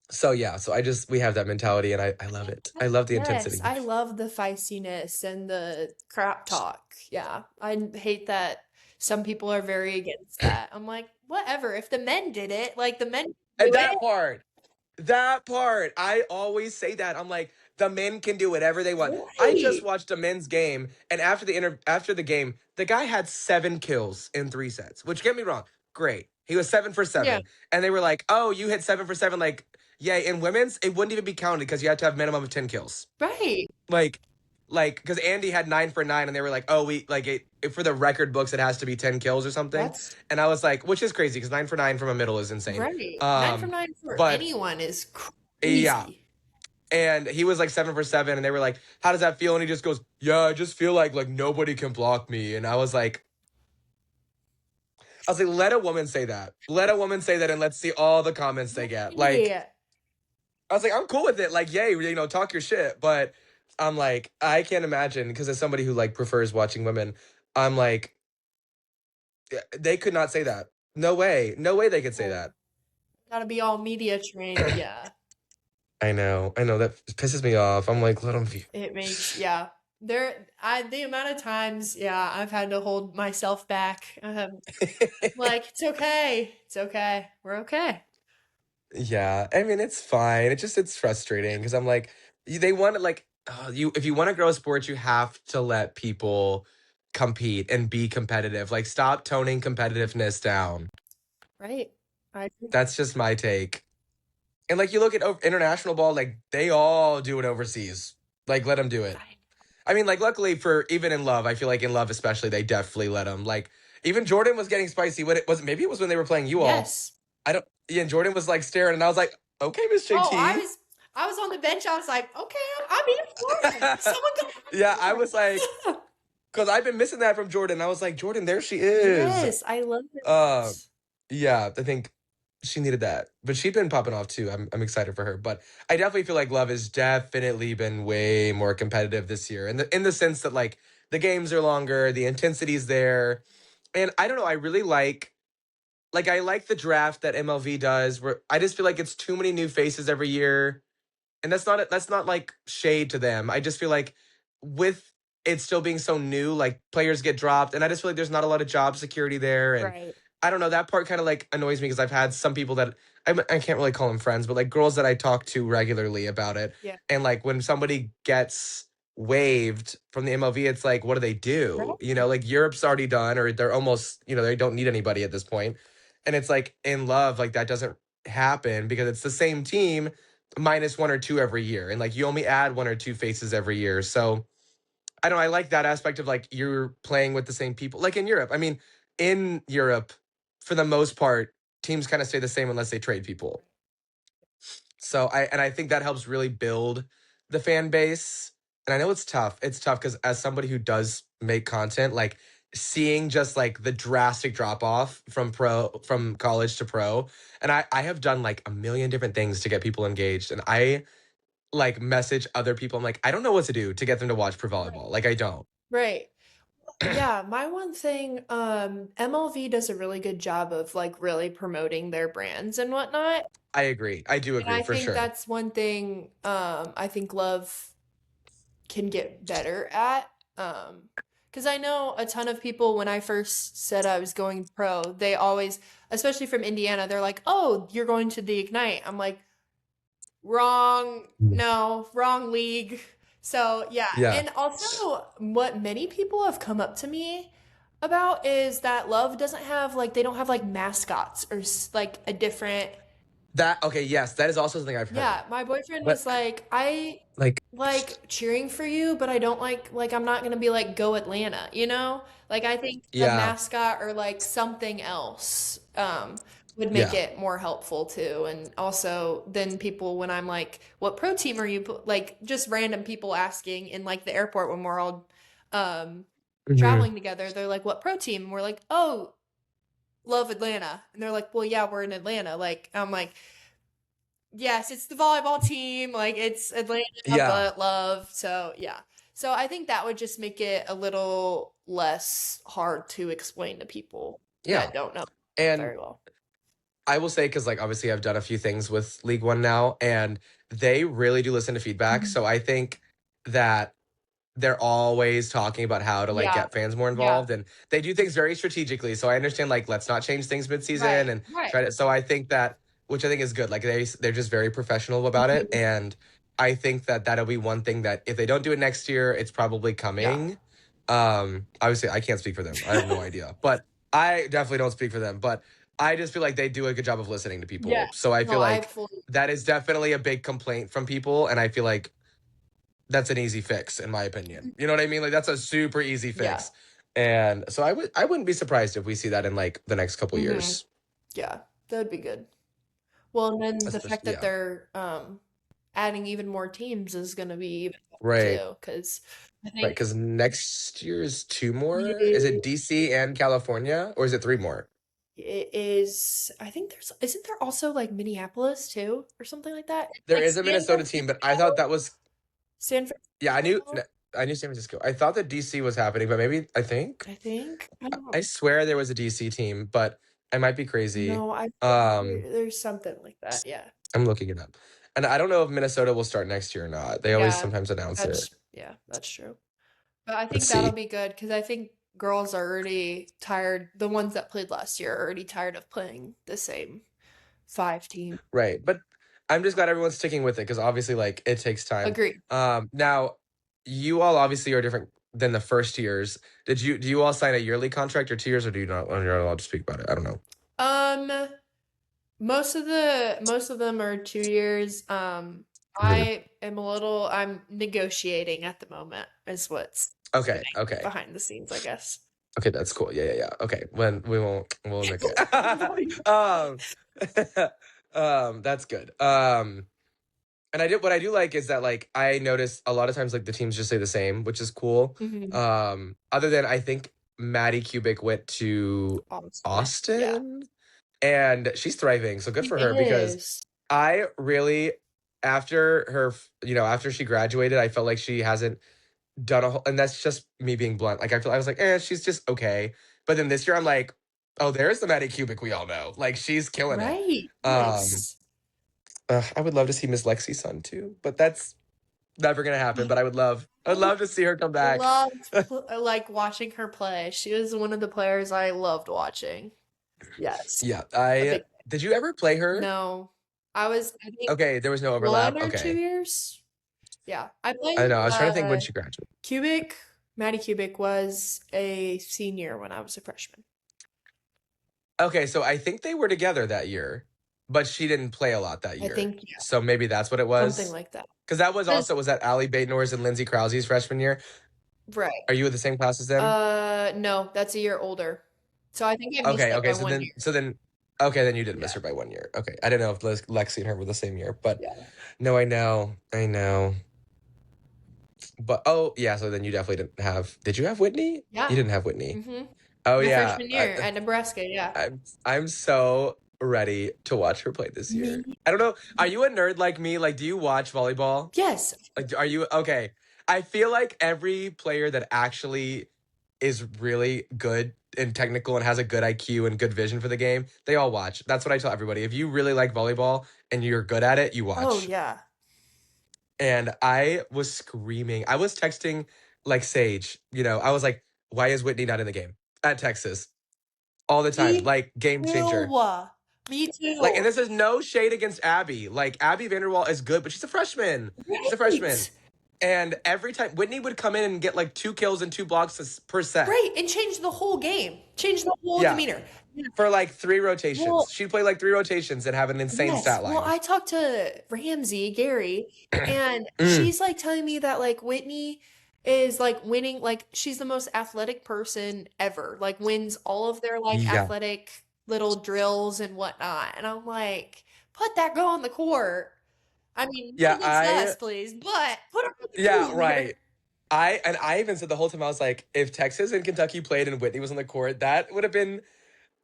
so yeah, so we have that mentality and I love it. I love the Yes, intensity. I love the feistiness and the crap talk. Yeah. I hate that some people are very against that. I'm like, whatever. If the men did it, like the men And do it. that part, I always say that. I'm like, the men can do whatever they want. I just Right. watched a men's game, and after the game, the guy had 7 kills in 3 sets. Which, get me wrong, great. He was 7 for Yeah. 7, and they were like, "Oh, you hit 7 for 7." Like, yeah, in women's, it wouldn't even be counted because you had to have minimum of 10 kills. Right. Like, because Andy had 9 for 9, and they were like, "Oh, we like it for the record books. It has to be 10 kills or something." That's And I was like, which is crazy because 9 for 9 from a middle is insane. right. 9 from 9 for But anyone is yeah, crazy. and he was like 7 for 7, and they were like, "How does that feel?" And he just goes, "Yeah, I just feel like nobody can block me." And I was like, I was like, let a woman say that. Let a woman say that, and let's see all the comments they get. Like, Right. I was like, I'm cool with it. Like, yay, talk your shit. But I'm like, I can't imagine, because as somebody who like prefers watching women, I'm like, they could not say that. No way. No way they could say that. Gotta be all media trained. Yeah. I know. That pisses me off. I'm like, let them view. It makes, yeah. The amount of times, yeah, I've had to hold myself back. Like, it's okay. It's okay. We're okay. Yeah, I mean, it's fine. It's frustrating because I'm like, they want to like, if you want to grow a sport, you have to let people compete and be competitive. Like, stop toning competitiveness down. Right. I agree. That's just my take. And like, you look at international ball, like they all do it overseas. Like, let them do it. I mean, like, luckily for even in love, I feel like in love especially, they definitely let them. Like, even Jordan was getting spicy when it was, maybe it was when they were playing you all. Yes. I don't. Yeah, and Jordan was like staring, and I was like, okay, Miss Oh, JT. I was on the bench. I was like, okay, I'm here for it. Someone go. Yeah, I was like, because I've been missing that from Jordan. I was like, Jordan, there she is. Yes, I love it. Yeah, I think she needed that, but she's been popping off too. I'm excited for her, but I definitely feel like Love has definitely been way more competitive this year, in the sense that like the games are longer, the intensity's there, and I don't know. I really like I like the draft that MLV does, where I just feel like it's too many new faces every year, and that's not like shade to them. I just feel like with it still being so new, like players get dropped, and I just feel like there's not a lot of job security there, and Right. I don't know, that part kind of like annoys me because I've had some people that I can't really call them friends, but like girls that I talk to regularly about it, Yeah. and like when somebody gets waived from the MLV, it's like, what do they do? Right. Like Europe's already done, or they're almost, they don't need anybody at this point, and it's like in Love, like that doesn't happen because it's the same team minus one or two every year. And like you only add one or two faces every year. So I don't know, I like that aspect of like you're playing with the same people. Like in Europe. I mean, in Europe, for the most part, teams kind of stay the same unless they trade people. So I think that helps really build the fan base. And I know it's tough. It's tough because as somebody who does make content, like seeing just like the drastic drop off from college to pro. And I have done like a million different things to get people engaged. And I like message other people. I'm like, I don't know what to do to get them to watch pro volleyball. Like I don't. Right. Yeah, my one thing, MLV does a really good job of like really promoting their brands and whatnot. I agree. I do And agree I for think sure. that's one thing I think Love can get better at. Because I know a ton of people when I first said I was going pro, they always, especially from Indiana, they're like, "Oh, you're going to the Ignite." I'm like, "Wrong, no, wrong league." So yeah, Yeah. and also what many people have come up to me about is that Love doesn't have like they don't have like mascots or like a different. That okay, yes, that is also something I've heard. Yeah, my boyfriend But was like, I like like cheering for you, but I don't like I'm not gonna be like go Atlanta, you know? Like I think a yeah, mascot or like something else would make yeah. it more helpful too. And also then people when I'm like, what pro team are you like just random people asking in like the airport when we're all um Mhm. traveling together, they're like, what pro team? And we're like, oh, love Atlanta. And they're like, well, yeah, we're in Atlanta. Like I'm like, yes, it's the volleyball team. Like it's Atlanta, Yeah. but love. So yeah. So I think that would just make it a little less hard to explain to people Yeah. that don't know And very well. I will say, because like obviously I've done a few things with League One now, and they really do listen to feedback. Mhm. So I think that they're always talking about how to like Yeah. get fans more Yeah. involved, and they do things very strategically. So I understand like let's not change things mid-season Right. and Right. try to. So I think that, which I think is good. Like they're just very professional about it, Mhm. and I think that that'll be one thing that if they don't do it next year, it's probably Yeah. coming. Obviously I can't speak for them. I have no idea, but I definitely don't speak for them. But I just feel like they do a good job of listening to Yeah. people. So I No, feel I like fully that is definitely a big complaint from people, and I feel like that's an easy fix in my opinion. You know what I mean? Like that's a super easy yeah. fix. And so I wouldn't be surprised if we see that in like the next couple Hmm. years. Yeah. That would be good. Well, and then the fact Especially that yeah. they're adding even more teams is gonna be even better Right. too, because I Right. think Because next year is two more. Is yeah, it DC and California? Or is it three more? it is, I think isn't there also like Minneapolis too or something like that? There Like is a San Minnesota team, but I thought Francisco? that was San yeah, Francisco, I knew San Francisco. I thought that DC was happening, but maybe I think I think. I don't I know. swear there was a DC team, but I might be crazy. No, Um, there's something like that. Yeah. I'm looking it up. And I don't know if Minnesota will start next year or not. They always Yeah. sometimes announce it. That's true. But I Let's think that'll see. be good because I think girls are already tired. The ones that played last year are already tired of playing the same five team. Right. But I'm just glad everyone's sticking with it because obviously like it takes time. Agreed. Now you all obviously are different than the first years. Do you all sign a yearly contract or 2 years or do you not you're not allowed to speak about it? I don't know. Um, most of them are 2 years. Mhm. I'm negotiating at the moment is what's Okay, happening okay. behind the scenes, I guess. Okay, that's cool. Yeah, yeah, yeah. Okay. When we'll make it. That's good. And what I do like is that like I notice a lot of times like the teams just say the same, which is cool. Mhm. Other than I think Maddie Kubik went to Austin. Yeah. Austin and she's thriving, so good She for her because is. I really after her, after she graduated, I felt like she hasn't done a whole, and that's just me being blunt. Like I was like, she's just okay. But then this year I'm like, oh, there's the Maddie Kubik we all know. Like she's killing it. Right. Um, Yes. I would love to see Miss Lexi's son too, but that's never gonna happen. But I would love to see her come back. Loved like watching her play. She was one of the players I loved watching. Yes. Yeah, A I big did you ever play her? No. I think Okay, there was no overlap. 1 or 2 Okay, years. Yeah. I I played know. I was trying to think when she graduated. Cubic. Maddie Cubic was a senior when I was a freshman. Okay, so I think they were together that year, but she didn't play a lot that I year. think, yeah, So maybe that's what it something was. like that. Because that was 'Cause- also was that Allie Batenor's and Lindsay Krause's freshman year. right. Are you in the same class as them? No, that's a year older. So I think I missed Okay, it okay. by So one then, year. okay, then you did miss Yeah. her by 1 year. Okay, I didn't know if Lexi and her were the same year, but Yeah. no, I know. But oh yeah, so then you definitely didn't have. Did you have Whitney? Yeah. You didn't have Whitney. hmm Oh My yeah, freshman year at Nebraska. Yeah. I'm so ready to watch her play this Me. year. I don't know. Are you a nerd like me? Like, do you watch volleyball? Yes. Like, are you okay? I feel like every player that actually is really good and technical and has a good IQ and good vision for the game, they all watch. That's what I tell everybody. If you really like volleyball and you're good at it, you Oh, watch. yeah. And I was screaming. I was texting like Sage, I was like, why is Whitney not in the game at Texas? All the time. Me Like game changer. too. Me Like, and too. this is no shade against Abby. Like Abby Vanderwall is good, but she's a freshman. She's a freshman. Right. And every time Whitney would come in and get like 2 kills and 2 blocks per set. Right. And change the whole game. Change the whole Yeah. demeanor. Yeah. For like 3 Well, rotations. She'd play like 3 rotations and have an insane yes. stat Well, line. I talked to Ramsey, Gary, and Mm, she's like telling me that like Whitney is like winning, like she's the most athletic person ever, like wins all of their like yeah. athletic little drills and whatnot. And I'm like, put that girl on the court. I mean, not Yeah, against us, please, but put her on the yeah, court. right. I even said the whole time I was like, if Texas and Kentucky played and Whitney was on the court, that would have been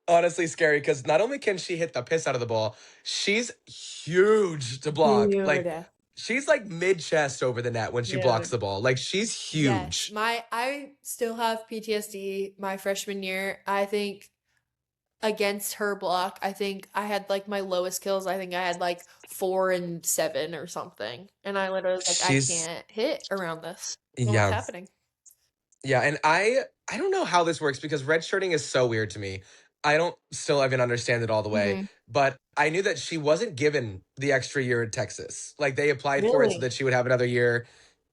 honestly scary because not only can she hit the piss out of the ball, she's huge to block. Like Dude. she's like mid chest over the net when she blocks Dude. the ball. Like she's Yes. huge. I still have PTSD my freshman year. I think against her block, I think I had like my lowest kills. I think I had like 4 and 7 or something. And I literally was like, I She's can't hit around this. I don't know what's yeah. happening. Yeah, and I don't know how this works because redshirting is so weird to me. I don't still even understand it all the way, hmm but I knew that she wasn't given the extra year at Texas. Like they applied for it so Really? that she would have another year.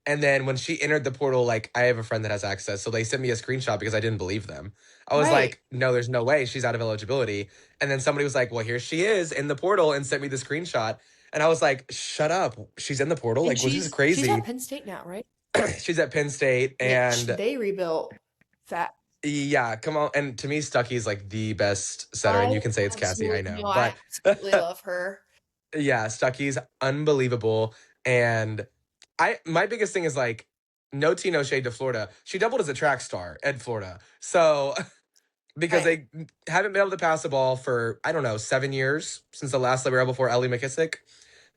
And then when she entered the portal, like I have a friend that has access, so they sent me a screenshot because I didn't believe them. I was Right. like, no, there's no way she's out of eligibility. And then somebody was like, well, here she is in the portal and sent me the screenshot. And I was like, shut up. She's in the portal? And Like, well, this is she's at crazy. Penn State now, right? She's at Penn State Yeah, and they rebuilt fat. yeah, come on. And to me, Stucky's like the best setter, and I you can say it's Cassie, I absolutely know. no, I But absolutely love her. yeah, Stucky's unbelievable. And my biggest thing is like no tea, no shade to Florida. She doubled as a track star at Florida. So because Right. they haven't been able to pass the ball for, I don't know, 7 years since the last Libero before Ellie McKissick.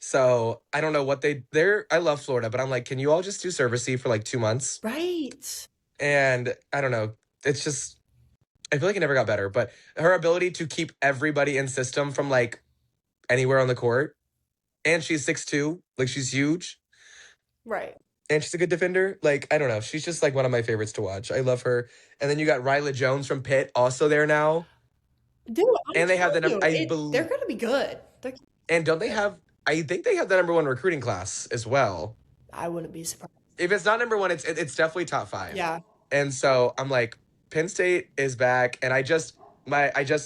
So I don't know what they're, I love Florida, but I'm like, can you all just do servicey for like 2 months? Right. And I don't know. It's just, I feel like it never got better, but her ability to keep everybody in system from like anywhere on the court. And she's 6'2", like she's huge. Right. And she's a good defender. Like, I don't know. She's just like one of my favorites to watch. I love her. And then you got Ryla Jones from Pitt also there now. Dude, I'm And they have telling the number, you, they're gonna be good. They're and don't they good. have, I think they have the number 1 recruiting class as well. I wouldn't be surprised. If it's not number 1, it's definitely top 5. Yeah. And so I'm like, Penn State is back. And I just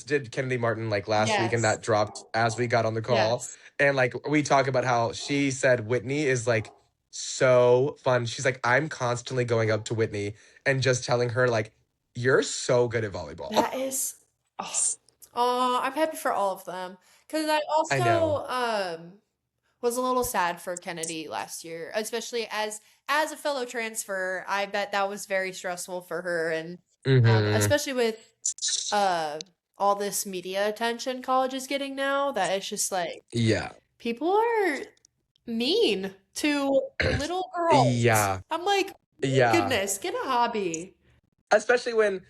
did Kennedy Martin like last week, and Yes. that dropped as we got on the call. Yes. And like we talk about how she said Whitney is like so fun. She's like, I'm constantly going up to Whitney and just telling her like, you're so good at volleyball. That is, oh, oh, I'm happy for all of them. Because I I know. also was a little sad for Kennedy last year, especially as a fellow transfer. I bet that was very stressful for her, and Mm-hmm. especially with uh all this media attention college is getting now, that it's just like Yeah. people are mean to little girls. Yeah. I'm like, my Yeah. goodness, get a hobby. Especially when,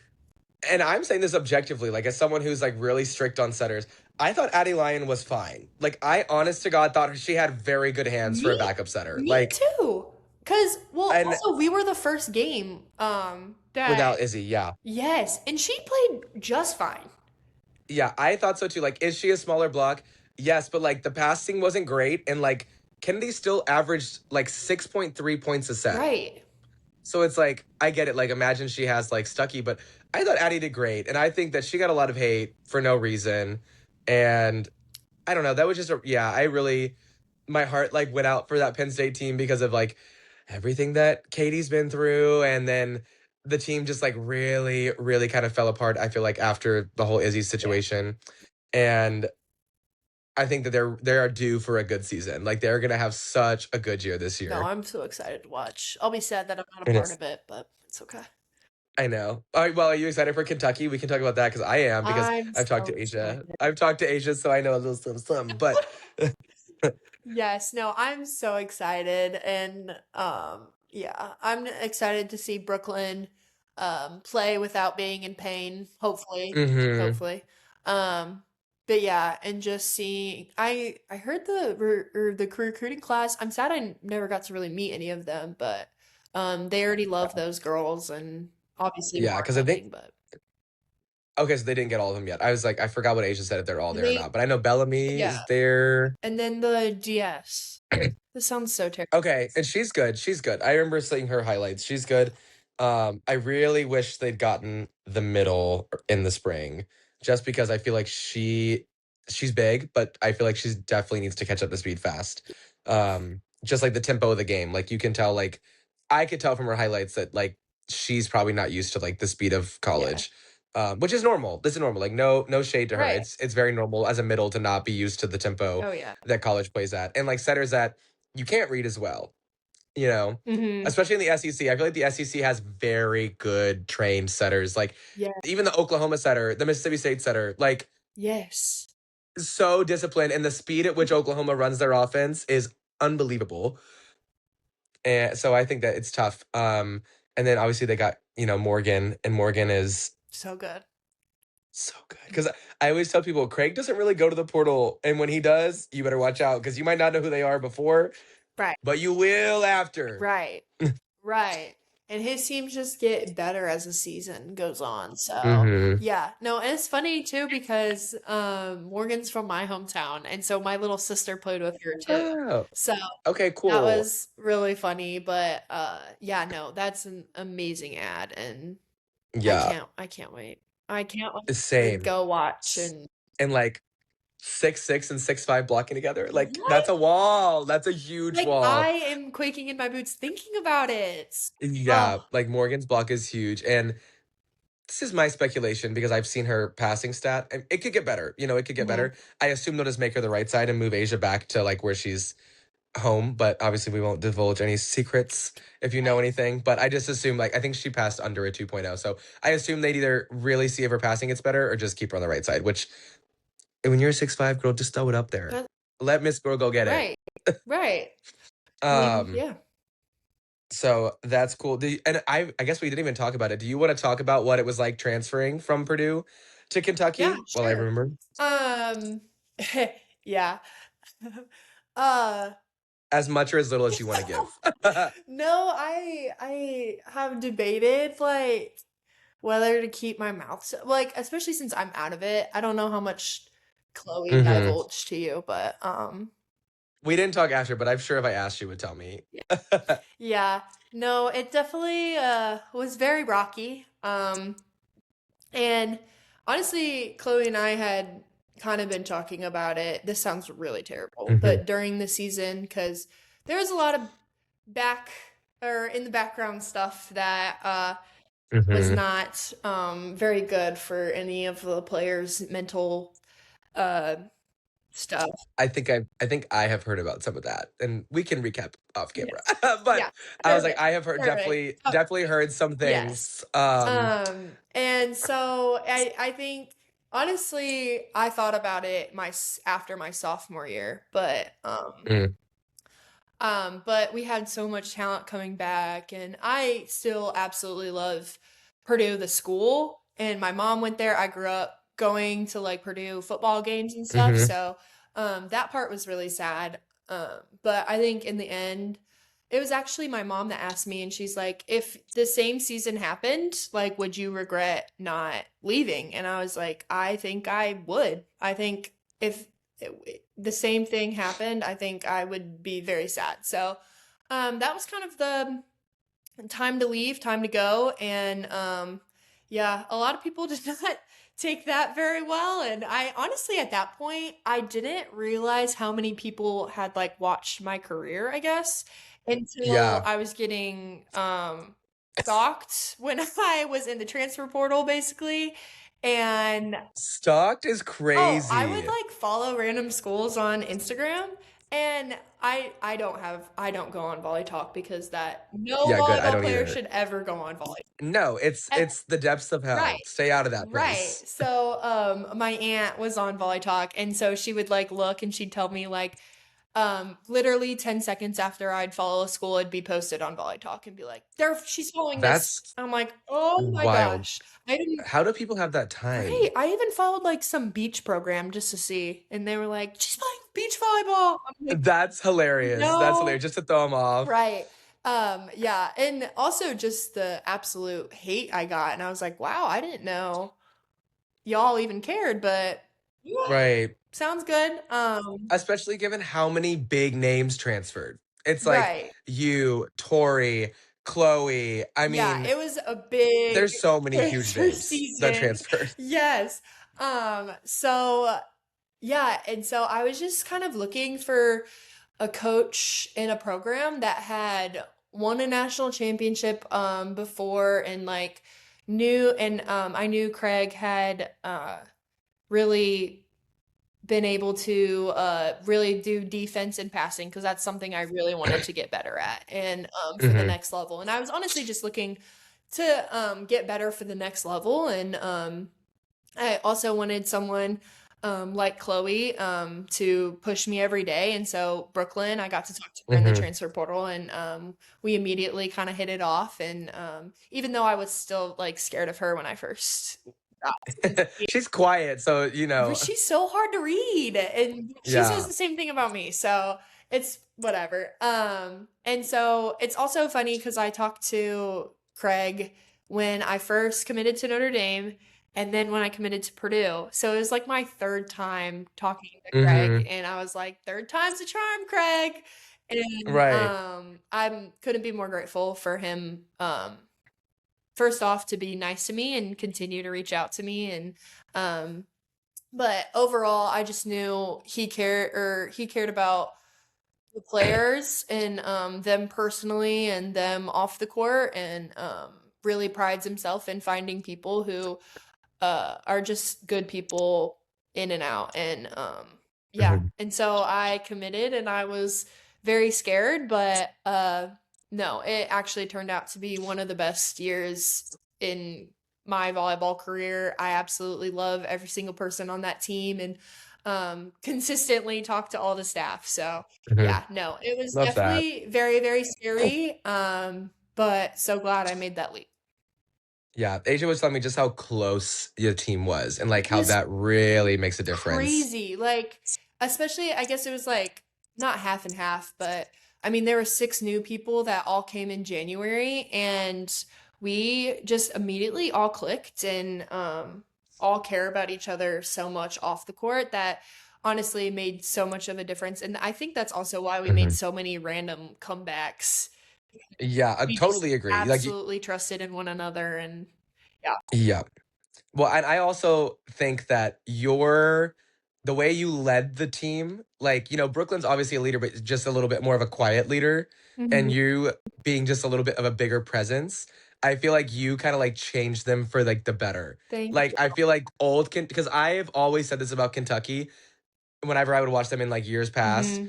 and I'm saying this objectively, like as someone who's like really strict on setters, I thought Addie Lyon was fine. Like I honest to God thought she had very good hands for a Me, backup setter. me Like, too. Cause well, and also we were the first game that without Izzy, yeah. yes, and she played just fine. Yeah, I thought so too. Like, is she a smaller block? Yes, but like the passing wasn't great. And like Kennedy still averaged like 6.3 points a set. Right. So it's like, I get it. Like, imagine she has like Stuckey, but I thought Addie did great. And I think that she got a lot of hate for no reason. And I don't know. That was just yeah, I really, my heart like went out for that Penn State team because of like everything that Katie's been through. And then the team just like really, really kind of fell apart, I feel like, after the whole Izzy Yeah. situation. And I think that they are due for a good season. Like they're gonna have such a good year this No, year. I'm so excited to watch. I'll be sad that I'm not a And part it's of it, but it's okay. I know. All right, well, are you excited for Kentucky? We can talk about that because I am, because I'm I've talked so to Asia. excited. I've talked to Asia, so I know a little something. But Yes, no, I'm so excited, and yeah, I'm excited to see Brooklyn play without being in pain, hopefully. hmm Hopefully. Um but yeah, and just seeing I heard the recruiting class. I'm sad I never got to really meet any of them, but they already love those girls, and obviously yeah, more because I think coming, but okay, so they didn't get all of them yet. I was like, I forgot what Asia said if they're all there or they not. But I know Bellamy yeah. is there. And then the GS. This sounds so terrible. Okay, and she's good. She's good. I remember seeing her highlights. She's good. I really wish they'd gotten the middle in the spring, just because I feel like she's big, but I feel like she definitely needs to catch up to speed fast. Just like the tempo of the game. Like you can tell, like I could tell from her highlights that like she's probably not used to like the speed of Yeah. college. Which is normal. This is normal. Like no shade to her. Right. It's very normal as a middle to not be used to the tempo Oh yeah. that college plays at. And like setters that you can't read as well, you know, Mhm. especially in the SEC. I feel like the SEC has very good trained setters. Like Yeah. even the Oklahoma setter, the Mississippi State setter, like Yes. so disciplined, and the speed at which Oklahoma runs their offense is unbelievable. And so I think that it's tough. And then obviously they got, Morgan, and Morgan is So good. so good. Because I always tell people Craig doesn't really go to the portal, and when he does, you better watch out because you might not know who they are before, Right. but you will after. Right. Right. And his teams just get better as the season goes on. So hmm yeah. No, and it's funny too because Morgan's from my hometown, and so my little sister played with her too. Oh, So okay, that cool. was really funny. But yeah, no, that's an amazing ad, and Yeah, I can't wait. I can't wait to same. go watch and And like 6'6" and 6'5" blocking together. Like that's what? a wall. That's a huge Like I wall. am quaking in my boots thinking about it. Yeah, Oh, like Morgan's block is huge. And this is my speculation because I've seen her passing stat. And it could get better. It could get mhm. better. I assume they'll just make her the right side and move Asia back to like where she's home, but obviously we won't divulge any secrets if you know anything. But I just assume, like, I think she passed under a 2.0. So I assume they'd either really see if her passing gets better or just keep her on the right side, which when you're a 6'5" girl, just throw it up there. Let Miss Girl go get it. Right. I mean, yeah. So that's cool. And I guess we didn't even talk about it. Do you want to talk about what it was like transferring from Purdue to Kentucky? Yeah, Well, I sure. remember. Yeah. As much or as little as you want to give. No, I have debated like whether to keep my mouth shut, like especially since I'm out of it. I don't know how much Chloe divulged to you, but we didn't talk after, but I'm sure if I asked you would tell me. Yeah. No, it definitely was very rocky. And honestly, Chloe and I had kind of been talking about it. This sounds really terrible, but during the season, because there was a lot of in the background stuff that was not very good for any of the players' mental stuff. I think I have heard about some of that, and we can recap off camera. But yeah, I was like, I have heard definitely heard some things. Yes. And so I think honestly I thought about it after my sophomore year, but we had so much talent coming back, and I still absolutely love Purdue the school, and my mom went there. I grew up going to like Purdue football games and stuff, so that part was really sad. But I think in the end, it was actually my mom that asked me, and she's like, if the same season happened, like, would you regret not leaving? And I was like, I think I would. I think if the same thing happened, I think I would be very sad. So that was kind of the time to leave, time to go. And yeah, a lot of people did not take that very well. And I honestly, at that point, I didn't realize how many people had like watched my career, I guess, until I was getting stalked when I was in the transfer portal, basically. And stalked is crazy. I would like follow random schools on Instagram, and I don't go on Volley Talk because volleyball player should ever go on Volley. No, it's the depths of hell. Right. Stay out of that place. Right. So my aunt was on Volley Talk, and so she would like look and she'd tell me like literally 10 seconds after I'd follow a school, it'd be posted on Volley Talk and be like, she's following this. I'm like, oh my gosh. How do people have that time? Right. I even followed like some beach program just to see, and they were like, she's playing beach volleyball. Like, that's hilarious. No. That's hilarious. Just to throw them off. Right. Yeah. And also just the absolute hate I got. And I was like, wow, I didn't know y'all even cared, but yeah, right. Sounds good. Especially given how many big names transferred. It's like you, Tori, Chloe. I mean, it was a big. There's so many huge names that transferred. Yes. So yeah, and so I was just kind of looking for a coach in a program that had won a national championship before, and like I knew Craig had really been able to really do defense and passing, because that's something I really wanted to get better at, and for the next level. And I was honestly just looking to get better for the next level, and I also wanted someone like Chloe to push me every day. And so Brooklyn, I got to talk to her in the transfer portal, and we immediately kind of hit it off. And even though I was still like scared of her when I first she's quiet, so you know. She's so hard to read, and she says the same thing about me, so it's whatever. And so it's also funny because I talked to Craig when I first committed to Notre Dame, and then when I committed to Purdue. So it was like my third time talking to Craig, and I was like, third time's a charm, Craig. And I couldn't be more grateful for him. First off, to be nice to me and continue to reach out to me, and but overall, I just knew he cared about the players and them personally and them off the court, and really prides himself in finding people who are just good people in and out. And and so I committed, and I was very scared, but no, it actually turned out to be one of the best years in my volleyball career. I absolutely love every single person on that team and consistently talk to all the staff. So, Mhm. yeah, no, it was Love that. definitely very, very scary. But so glad I made that leap. Yeah, Asia was telling me just how close your team was and, It like, how was that really makes a difference. crazy. Like, especially, I guess it was like not half and half, but I mean, there were six new people that all came in January, and we just immediately all clicked and all care about each other so much off the court that honestly made so much of a difference. And I think that's also why we made Mhm. so many random comebacks. Yeah, I We just totally agree. Like, absolutely trusted in one another, and yeah. yeah. Well, and I also think that the way you led the team, like, Brooklyn's obviously a leader, but just a little bit more of a quiet leader, and Mhm. you being just a little bit of a bigger presence, I feel like you kind of like changed them for like the better. Thank Like, I feel like because I have always said this about Kentucky whenever I would watch them in like years you. past,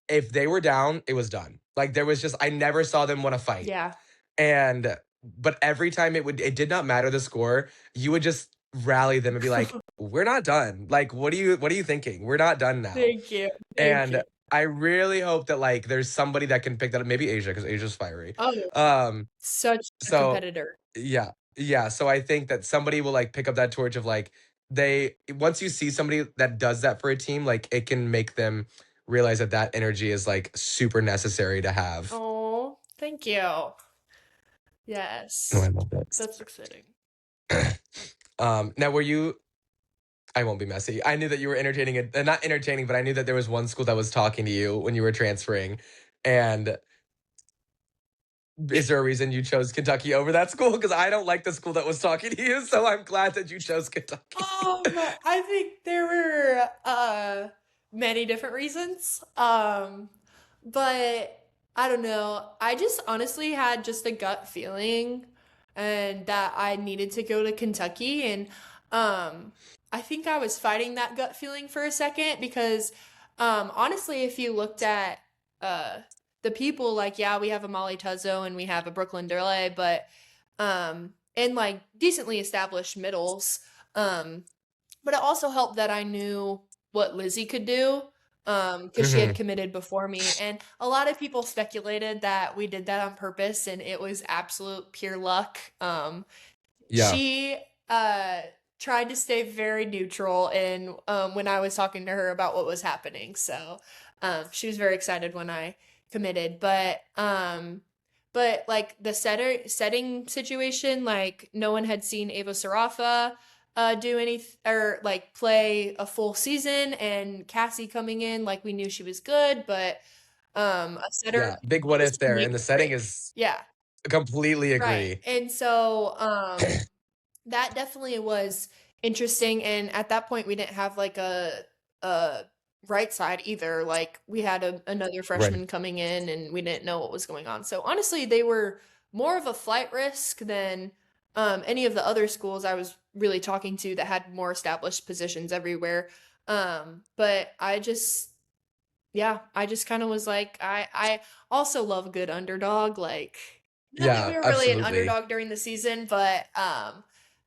if they were down, it was done. Like, there was just, I never saw them want to fight. Yeah. And but every time it did not matter the score, you would just rally them and be like, "We're not done. Like, what are you thinking? We're not done now." Thank you. Thank And you. I really hope that like there's somebody that can pick that up, maybe Asia, because Asia's fiery. Oh, Um, such a so competitor. yeah, yeah. So I think that somebody will like pick up that torch of like they once you see somebody that does that for a team, like it can make them realize that that energy is like super necessary to have. Oh, thank you. Oh, I Yes. love that. That's exciting. Now were you I won't be messy. I knew that you were entertaining it, not entertaining, but I knew that there was one school that was talking to you when you were transferring. And is there a reason you chose Kentucky over that school? Because I don't like the school that was talking to you, so I'm glad that you chose Kentucky. I think there were many different reasons. But I don't know. I just honestly had just a gut feeling and that I needed to go to Kentucky and um I think I was fighting that gut feeling for a second because honestly if you looked at uh the people like yeah, we have a Molly Tuzzo and we have a Brooklyn Durley, but and like decently established middles. Um, but it also helped that I knew what Lizzie could do because she had Hmm. committed before me. And a lot of people speculated that we did that on purpose and it was absolute pure luck. Yeah. She uh, tried to stay very neutral and when I was talking to her about what was happening. So she was very excited when I committed. But like the setting situation, like no one had seen Ava Sarafa do any or like play a full season, and Cassie coming in, like we knew she was good, but a setter Yeah. Big what was if a there. make And the or setting break. is Yeah, completely right. agree. And so that definitely was interesting. And at that point, we didn't have like a right side either. Like we had another Right. freshman coming in, and we didn't know what was going on. So honestly, they were more of a flight risk than any of the other schools I was really talking to that had more established positions everywhere. But yeah, I just kind of was like, I also love a good underdog. Like, not that we Yeah, were really an absolutely. underdog during the season, but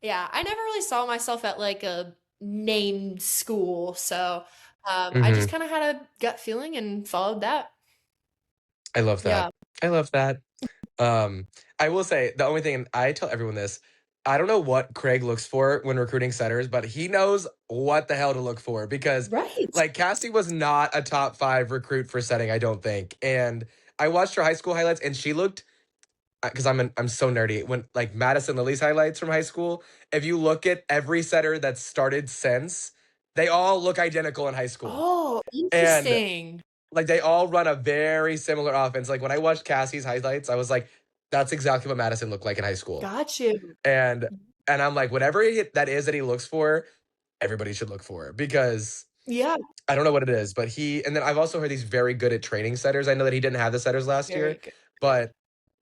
yeah, I never really saw myself at like a named school. So I just Hmm. kind of had a gut feeling and followed that. I love that. Yeah. I love that. Um, I will say the only thing, and I tell everyone this, I don't know what Craig looks for when recruiting setters, but he knows what the hell to look for because Right. like Cassie was not a top 5 recruit for setting, I don't think. And I watched her high school highlights and she looked because I'm so nerdy. When like Madison Lily's highlights from high school, if you look at every setter that's started since, they all look identical in high school. Oh, And interesting. like they all run a very similar offense. Like when I watched Cassie's highlights, I was like, that's exactly what Madison looked like in high school. Got you. And I'm like, whatever that is that he looks for, everybody should look for because Yeah. I don't know what it is, but and then I've also heard he's very good at training setters. I know that he didn't have the setters last Very year, good. Yeah. but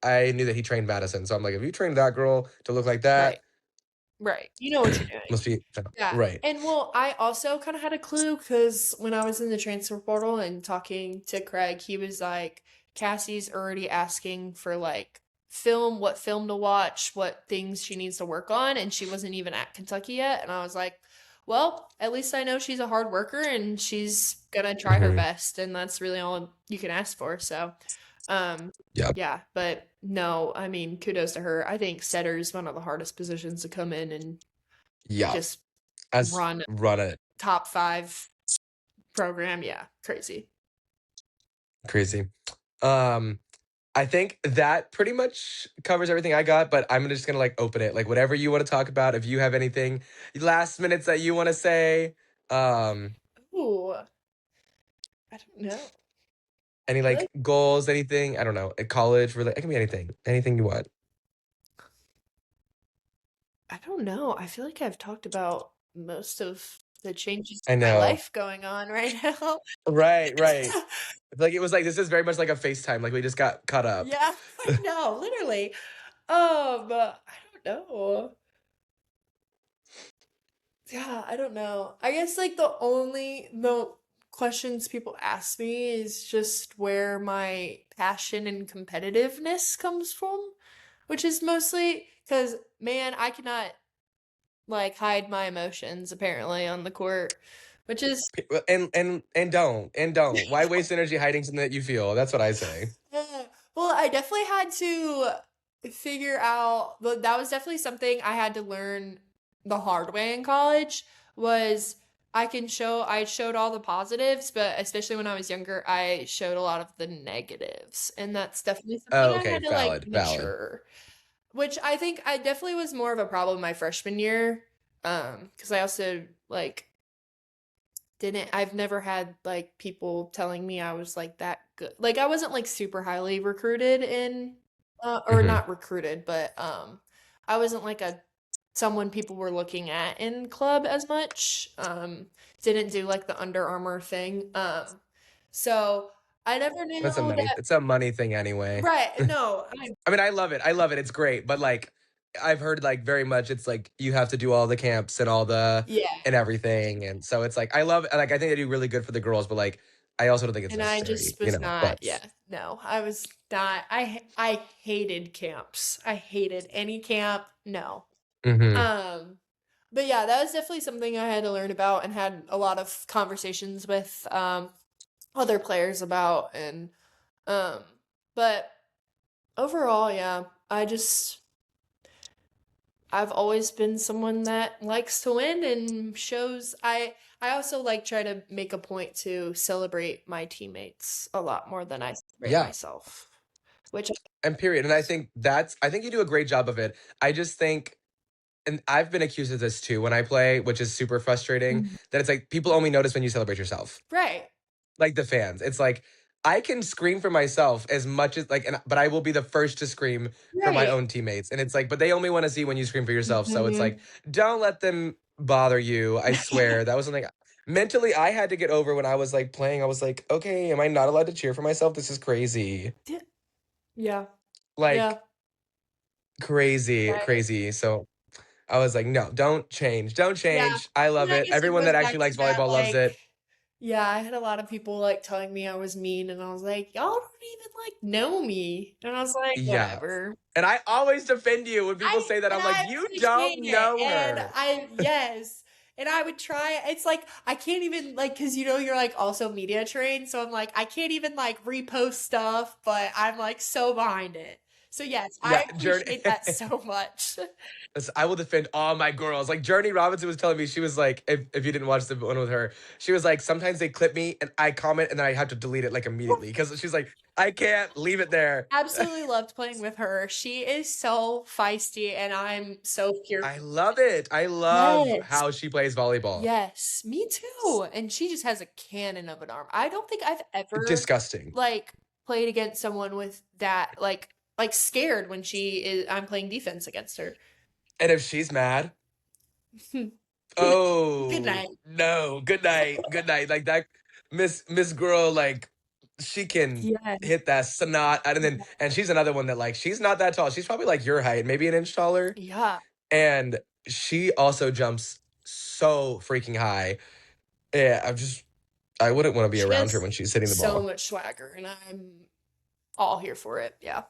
I knew that he trained Madison. So I'm like, if you trained that girl to look like Right. that, Right. You know what you're doing. Must be Yeah. right. And well, I also kind of had a clue because when I was in the transfer portal and talking to Craig, he was like, Cassie's already asking for like what film to watch, what things she needs to work on. And she wasn't even at Kentucky yet. And I was like, well, at least I know she's a hard worker and she's going to try her Mhm. best. And that's really all you can ask for. So, Yeah. yeah, but no, I mean, kudos to her. I think setter is one of the hardest positions to come in and Yeah. just As run run it. top 5 program. Yeah, crazy. Crazy. Um, I think that pretty much covers everything I got, but I'm just gonna like open it. Like whatever you want to talk about, if you have anything last minutes that you want to say, um, Ooh, I don't know. any I feel like like goals, anything, I don't know, at college, it can be anything. Anything you want. I don't know. I feel like I've talked about most of the changes I in my know. life going on right now. Right, right. Like it was like this is very much like a FaceTime. Like we just got caught up. Yeah, I know, literally. I don't know. Yeah, I don't know. I guess like the questions people ask me is just where my passion and competitiveness comes from, which is mostly because man, I cannot like hide my emotions apparently on the court, which is And don't. Why waste energy hiding something that you feel? That's what I say. yeah. Well, I definitely had to figure out, but that was definitely something I had to learn the hard way in college was I showed all the positives, but especially when I was younger, I showed a lot of the negatives. And that's definitely something Oh, I okay, had to like valid, valid. mature, which I think I definitely was more of a problem my freshman year. Because I also like didn't I've never had like people telling me I was like that good. Like I wasn't like super highly recruited in or Hmm. not recruited, but I wasn't like a someone people were looking at in club as much. Didn't do like the Under Armour thing. So I never That's a knew money. that It's a money thing anyway. right, no, I mean, I love it. I love it. It's great. But like, I've heard like very much. It's like you have to do all the camps and all the yeah. and everything, and so it's like I love. Like, I think they do really good for the girls, but like, I also don't think it's And I necessary. just was not, But yeah, no, I was not. I hated camps. I hated any camp. No. hmm Um, but yeah, that was definitely something I had to learn about and had a lot of conversations with other players about and um but overall, yeah, I've always been someone that likes to win and shows I also like try to make a point to celebrate my teammates a lot more than I celebrate yeah, myself. Which and period. And I think you do a great job of it. I just think and I've been accused of this too when I play, which is super frustrating, Mhm. that it's like people only notice when you celebrate yourself. Right. Like the fans. It's like I can scream for myself as much as like but I will be the first to scream for my Right. own teammates. And it's like, but they only want to see when you scream for yourself. So it's like, Mhm. don't let them bother you. I swear. That was something mentally I had to get over when I was like playing. I was like, okay, am I not allowed to cheer for myself? This is crazy. Yeah. Yeah. Like Yeah. crazy, Right. crazy. So I was like, no, don't change. Don't Yeah. change. I And love I it. guess it Everyone goes that back actually to likes that, volleyball loves like, it. yeah, I had a lot of people like telling me I was mean, and I was like, y'all don't even like know me. And I was like, Yeah. whatever. And I always defend you when people say that. I'm like, I you appreciate don't it. know And her. yes. And I would try, it's like, I can't even, like, because you know, you're like also media trained. So I'm like, I can't even like repost stuff, but I'm like so behind it. So yes, Yeah, I Journey. appreciate that so much. I will defend all my girls. Like Journey Robinson was telling me, she was like, if you didn't watch the one with her, she was like, sometimes they clip me and I comment and then I have to delete it like immediately because she's like, I can't leave it there. Absolutely loved playing with her. She is so feisty, and I'm so here. I love it. I love Yes. how she plays volleyball. Yes, me too. And she just has a cannon of an arm. I don't think I've ever Disgusting. like played against someone with that like scared when I'm playing defense against her. And if she's mad, Good good oh night. no, good night, good night. Like that Miss girl, like she can Yes. hit that snot out, and then and she's another one that like she's not that tall. She's probably like your height, maybe an inch taller. Yeah. And she also jumps so freaking high. Yeah, I wouldn't want to be She around her has when she's hitting the so ball. much swagger, and I'm all here for it. Yeah.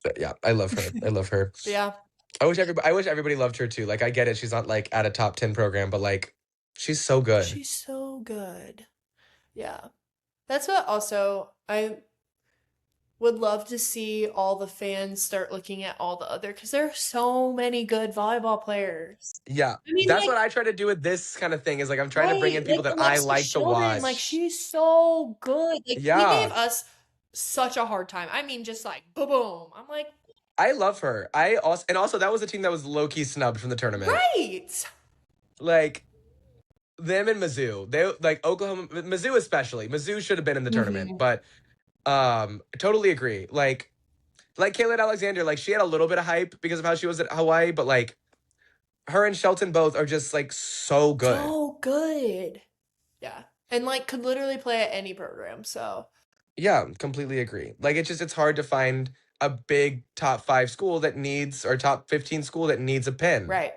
But yeah, I love her. I love her. But yeah. I wish everybody loved her too. Like I get it, she's not like at a top 10 program, but like she's so good. She's so good. Yeah. That's what also I would love to see all the fans start looking at all the other because there are so many good volleyball players. Yeah. I mean, That's like, what I try to do with this kind of thing is like I'm trying to bring right, in like people that I Alexa like to Sheldon, like watch. she's so good. Like she Yeah. gave us such a hard time. I mean, just like boom, boom. I'm like, I love her. Also that was a team that was low key snubbed from the tournament. right. Like them and Mizzou. They like Oklahoma Mizzou especially. Mizzou should have been in the tournament, Mhm. but totally agree. Like Kaylin Alexander, like she had a little bit of hype because of how she was at Hawaii, but like her and Shelton both are just like so good. So good. Yeah. And like could literally play at any program. So, Yeah, completely agree. Like it's hard to find a big top 5 school that needs or top 15 school that needs a pin. right.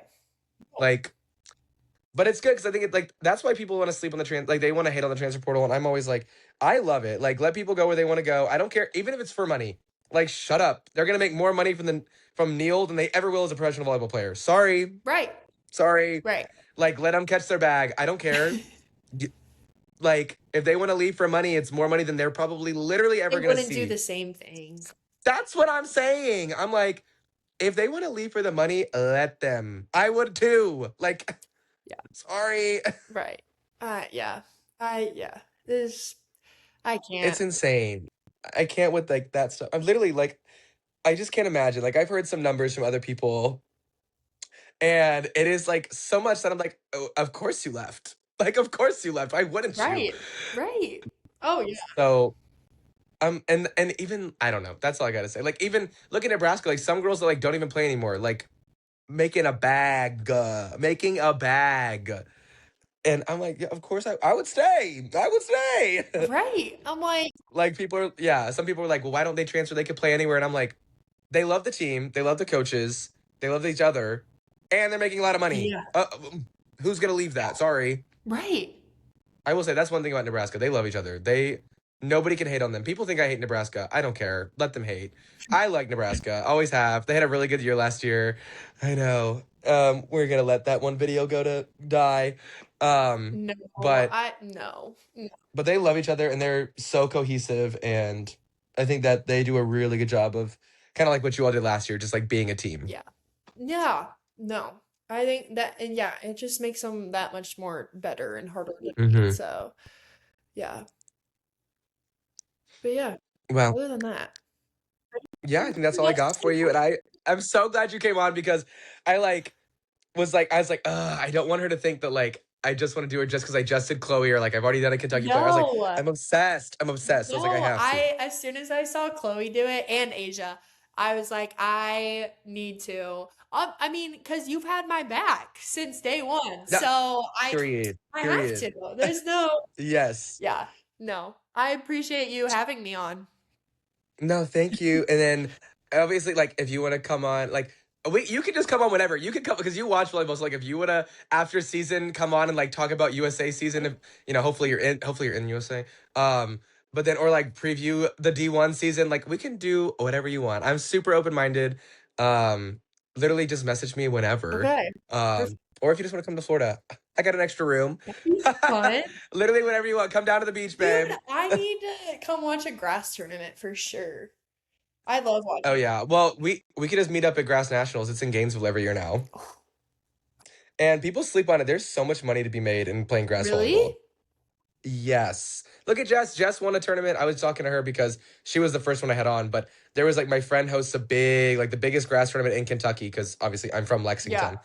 Like but it's good because I think it like that's why people want to sleep on the like they want to hate on the transfer portal, and I'm always like, I love it. Like let people go where they want to go. I don't care, even if it's for money. Like shut up. They're gonna make more money from Neil than they ever will as a professional volleyball player. Sorry, Right. sorry. Right. Like let them catch their bag. I don't care. Like if they want to leave for money, it's more money than they're probably literally ever They gonna wouldn't do see. the same thing. That's what I'm saying. I'm like, if they want to leave for the money, let them. I would too. Like, Yeah. sorry. Right. Yeah. Yeah. This I can't. It's insane. I can't with like that stuff. I'm literally like, I just can't imagine. Like, I've heard some numbers from other people, and it is like so much that I'm like, oh, of course you left. Like, of course you left. Why wouldn't you? Right. Right. Oh yeah. So, and even I don't know. That's all I gotta say. Like, even look at Nebraska. Like, some girls that like don't even play anymore. Like, making a bag. And I'm like, yeah, of course I would stay. I would stay. Right. I'm like, Like some people are like, well, why don't they transfer? They could play anywhere. And I'm like, they love the team, they love the coaches, they love each other, and they're making a lot of money. yeah. Who's gonna leave that? Sorry. Right. I will say that's one thing about Nebraska. They love each other. Nobody can hate on them. People think I hate Nebraska. I don't care. Let them hate. I like Nebraska. Always have. They had a really good year last year. I know. We're gonna let that one video go to die. No. But no. but they love each other and they're so cohesive, and I think that they do a really good job of kind of like what you all did last year, just like being a team. Yeah. Yeah. No. I think that and yeah, it just makes them that much more better and harder to beat. Mm-hmm. So, yeah. But yeah, Well, other than that, yeah, I think that's all I that's got for you, and I'm so glad you came on because I I was like, I don't want her to think that like I just want to do it just because I just did Chloe or like I've already done a Kentucky player. I was like, no. I'm obsessed. I'm obsessed. So I was like, I No, have to. as soon as I saw Chloe do it and Asia, I was like, I need to. I mean, because you've had my back since day one, Yeah, so period. I have Period. to. There's no, Yes. yeah, no. I appreciate you having me on. No, thank you. And then obviously, like, if you want to come on, like, you can just come on whenever. You can come because you watch volleyball. So, like, if you want to after season come on and like talk about USA season, if hopefully you're in USA. But then or like preview the D1 season, like we can do whatever you want. I'm super open minded. Um, literally just message me whenever. Okay. Perfect. Or if you just want to come to Florida, I got an extra room. That'd be fun. Literally whenever you want, come down to the beach, babe. Dude, I need to come watch a grass tournament for sure. I love Oh watching. yeah. Well, we could just meet up at Grass Nationals. It's in Gainesville every year now. And people sleep on it. There's so much money to be made in playing grass Really? volleyball. Yes. Look at Jess. Jess won a tournament. I was talking to her because she was the first one I had on, but there was like my friend hosts the biggest grass tournament in Kentucky because obviously I'm from Lexington.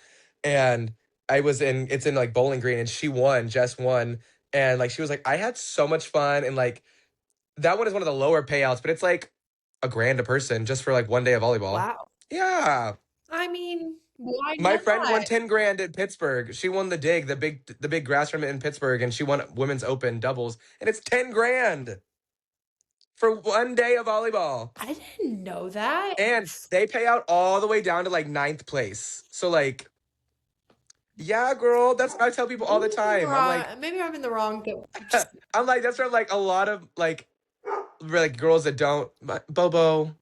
Yeah. And it's in like Bowling Green, and she won. Jess won. And like she was like, I had so much fun, and like that one is one of the lower payouts, but it's like $1,000 a person just for like one day of volleyball. Wow. Yeah. I mean, why My not? friend won 10 grand at Pittsburgh. She won the dig, the big grass tournament in Pittsburgh, and she won women's open doubles, and it's 10 grand for one day of volleyball. I didn't know that. And they pay out all the way down to like 9th place. So like Yeah, girl. That's what I tell people all the Maybe I'm in the time. I'm wrong. like, Maybe I'm in the wrong. Just I'm like, that's from like a lot of like girls that don't Bobo,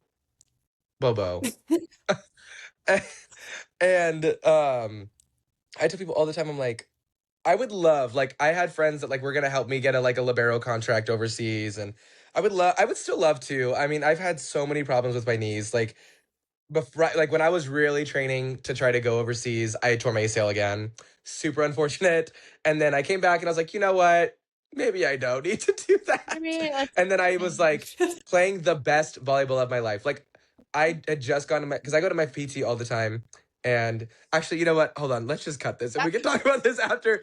Bobo. And I tell people all the time, I'm like, I would love, like, I had friends that like were gonna help me get a libero contract overseas, and I would still love to. I mean, I've had so many problems with my knees. Like before, like when I was really training to try to go overseas, I tore my ACL again. Super unfortunate. And then I came back and I was like, you know what? Maybe I don't need to do that. maybe that's And then I was fine. like playing the best volleyball of my life. Like I had just gone to because I go to my PT all the time. And actually, you know what? Hold on. Let's just cut this and we can talk about this after.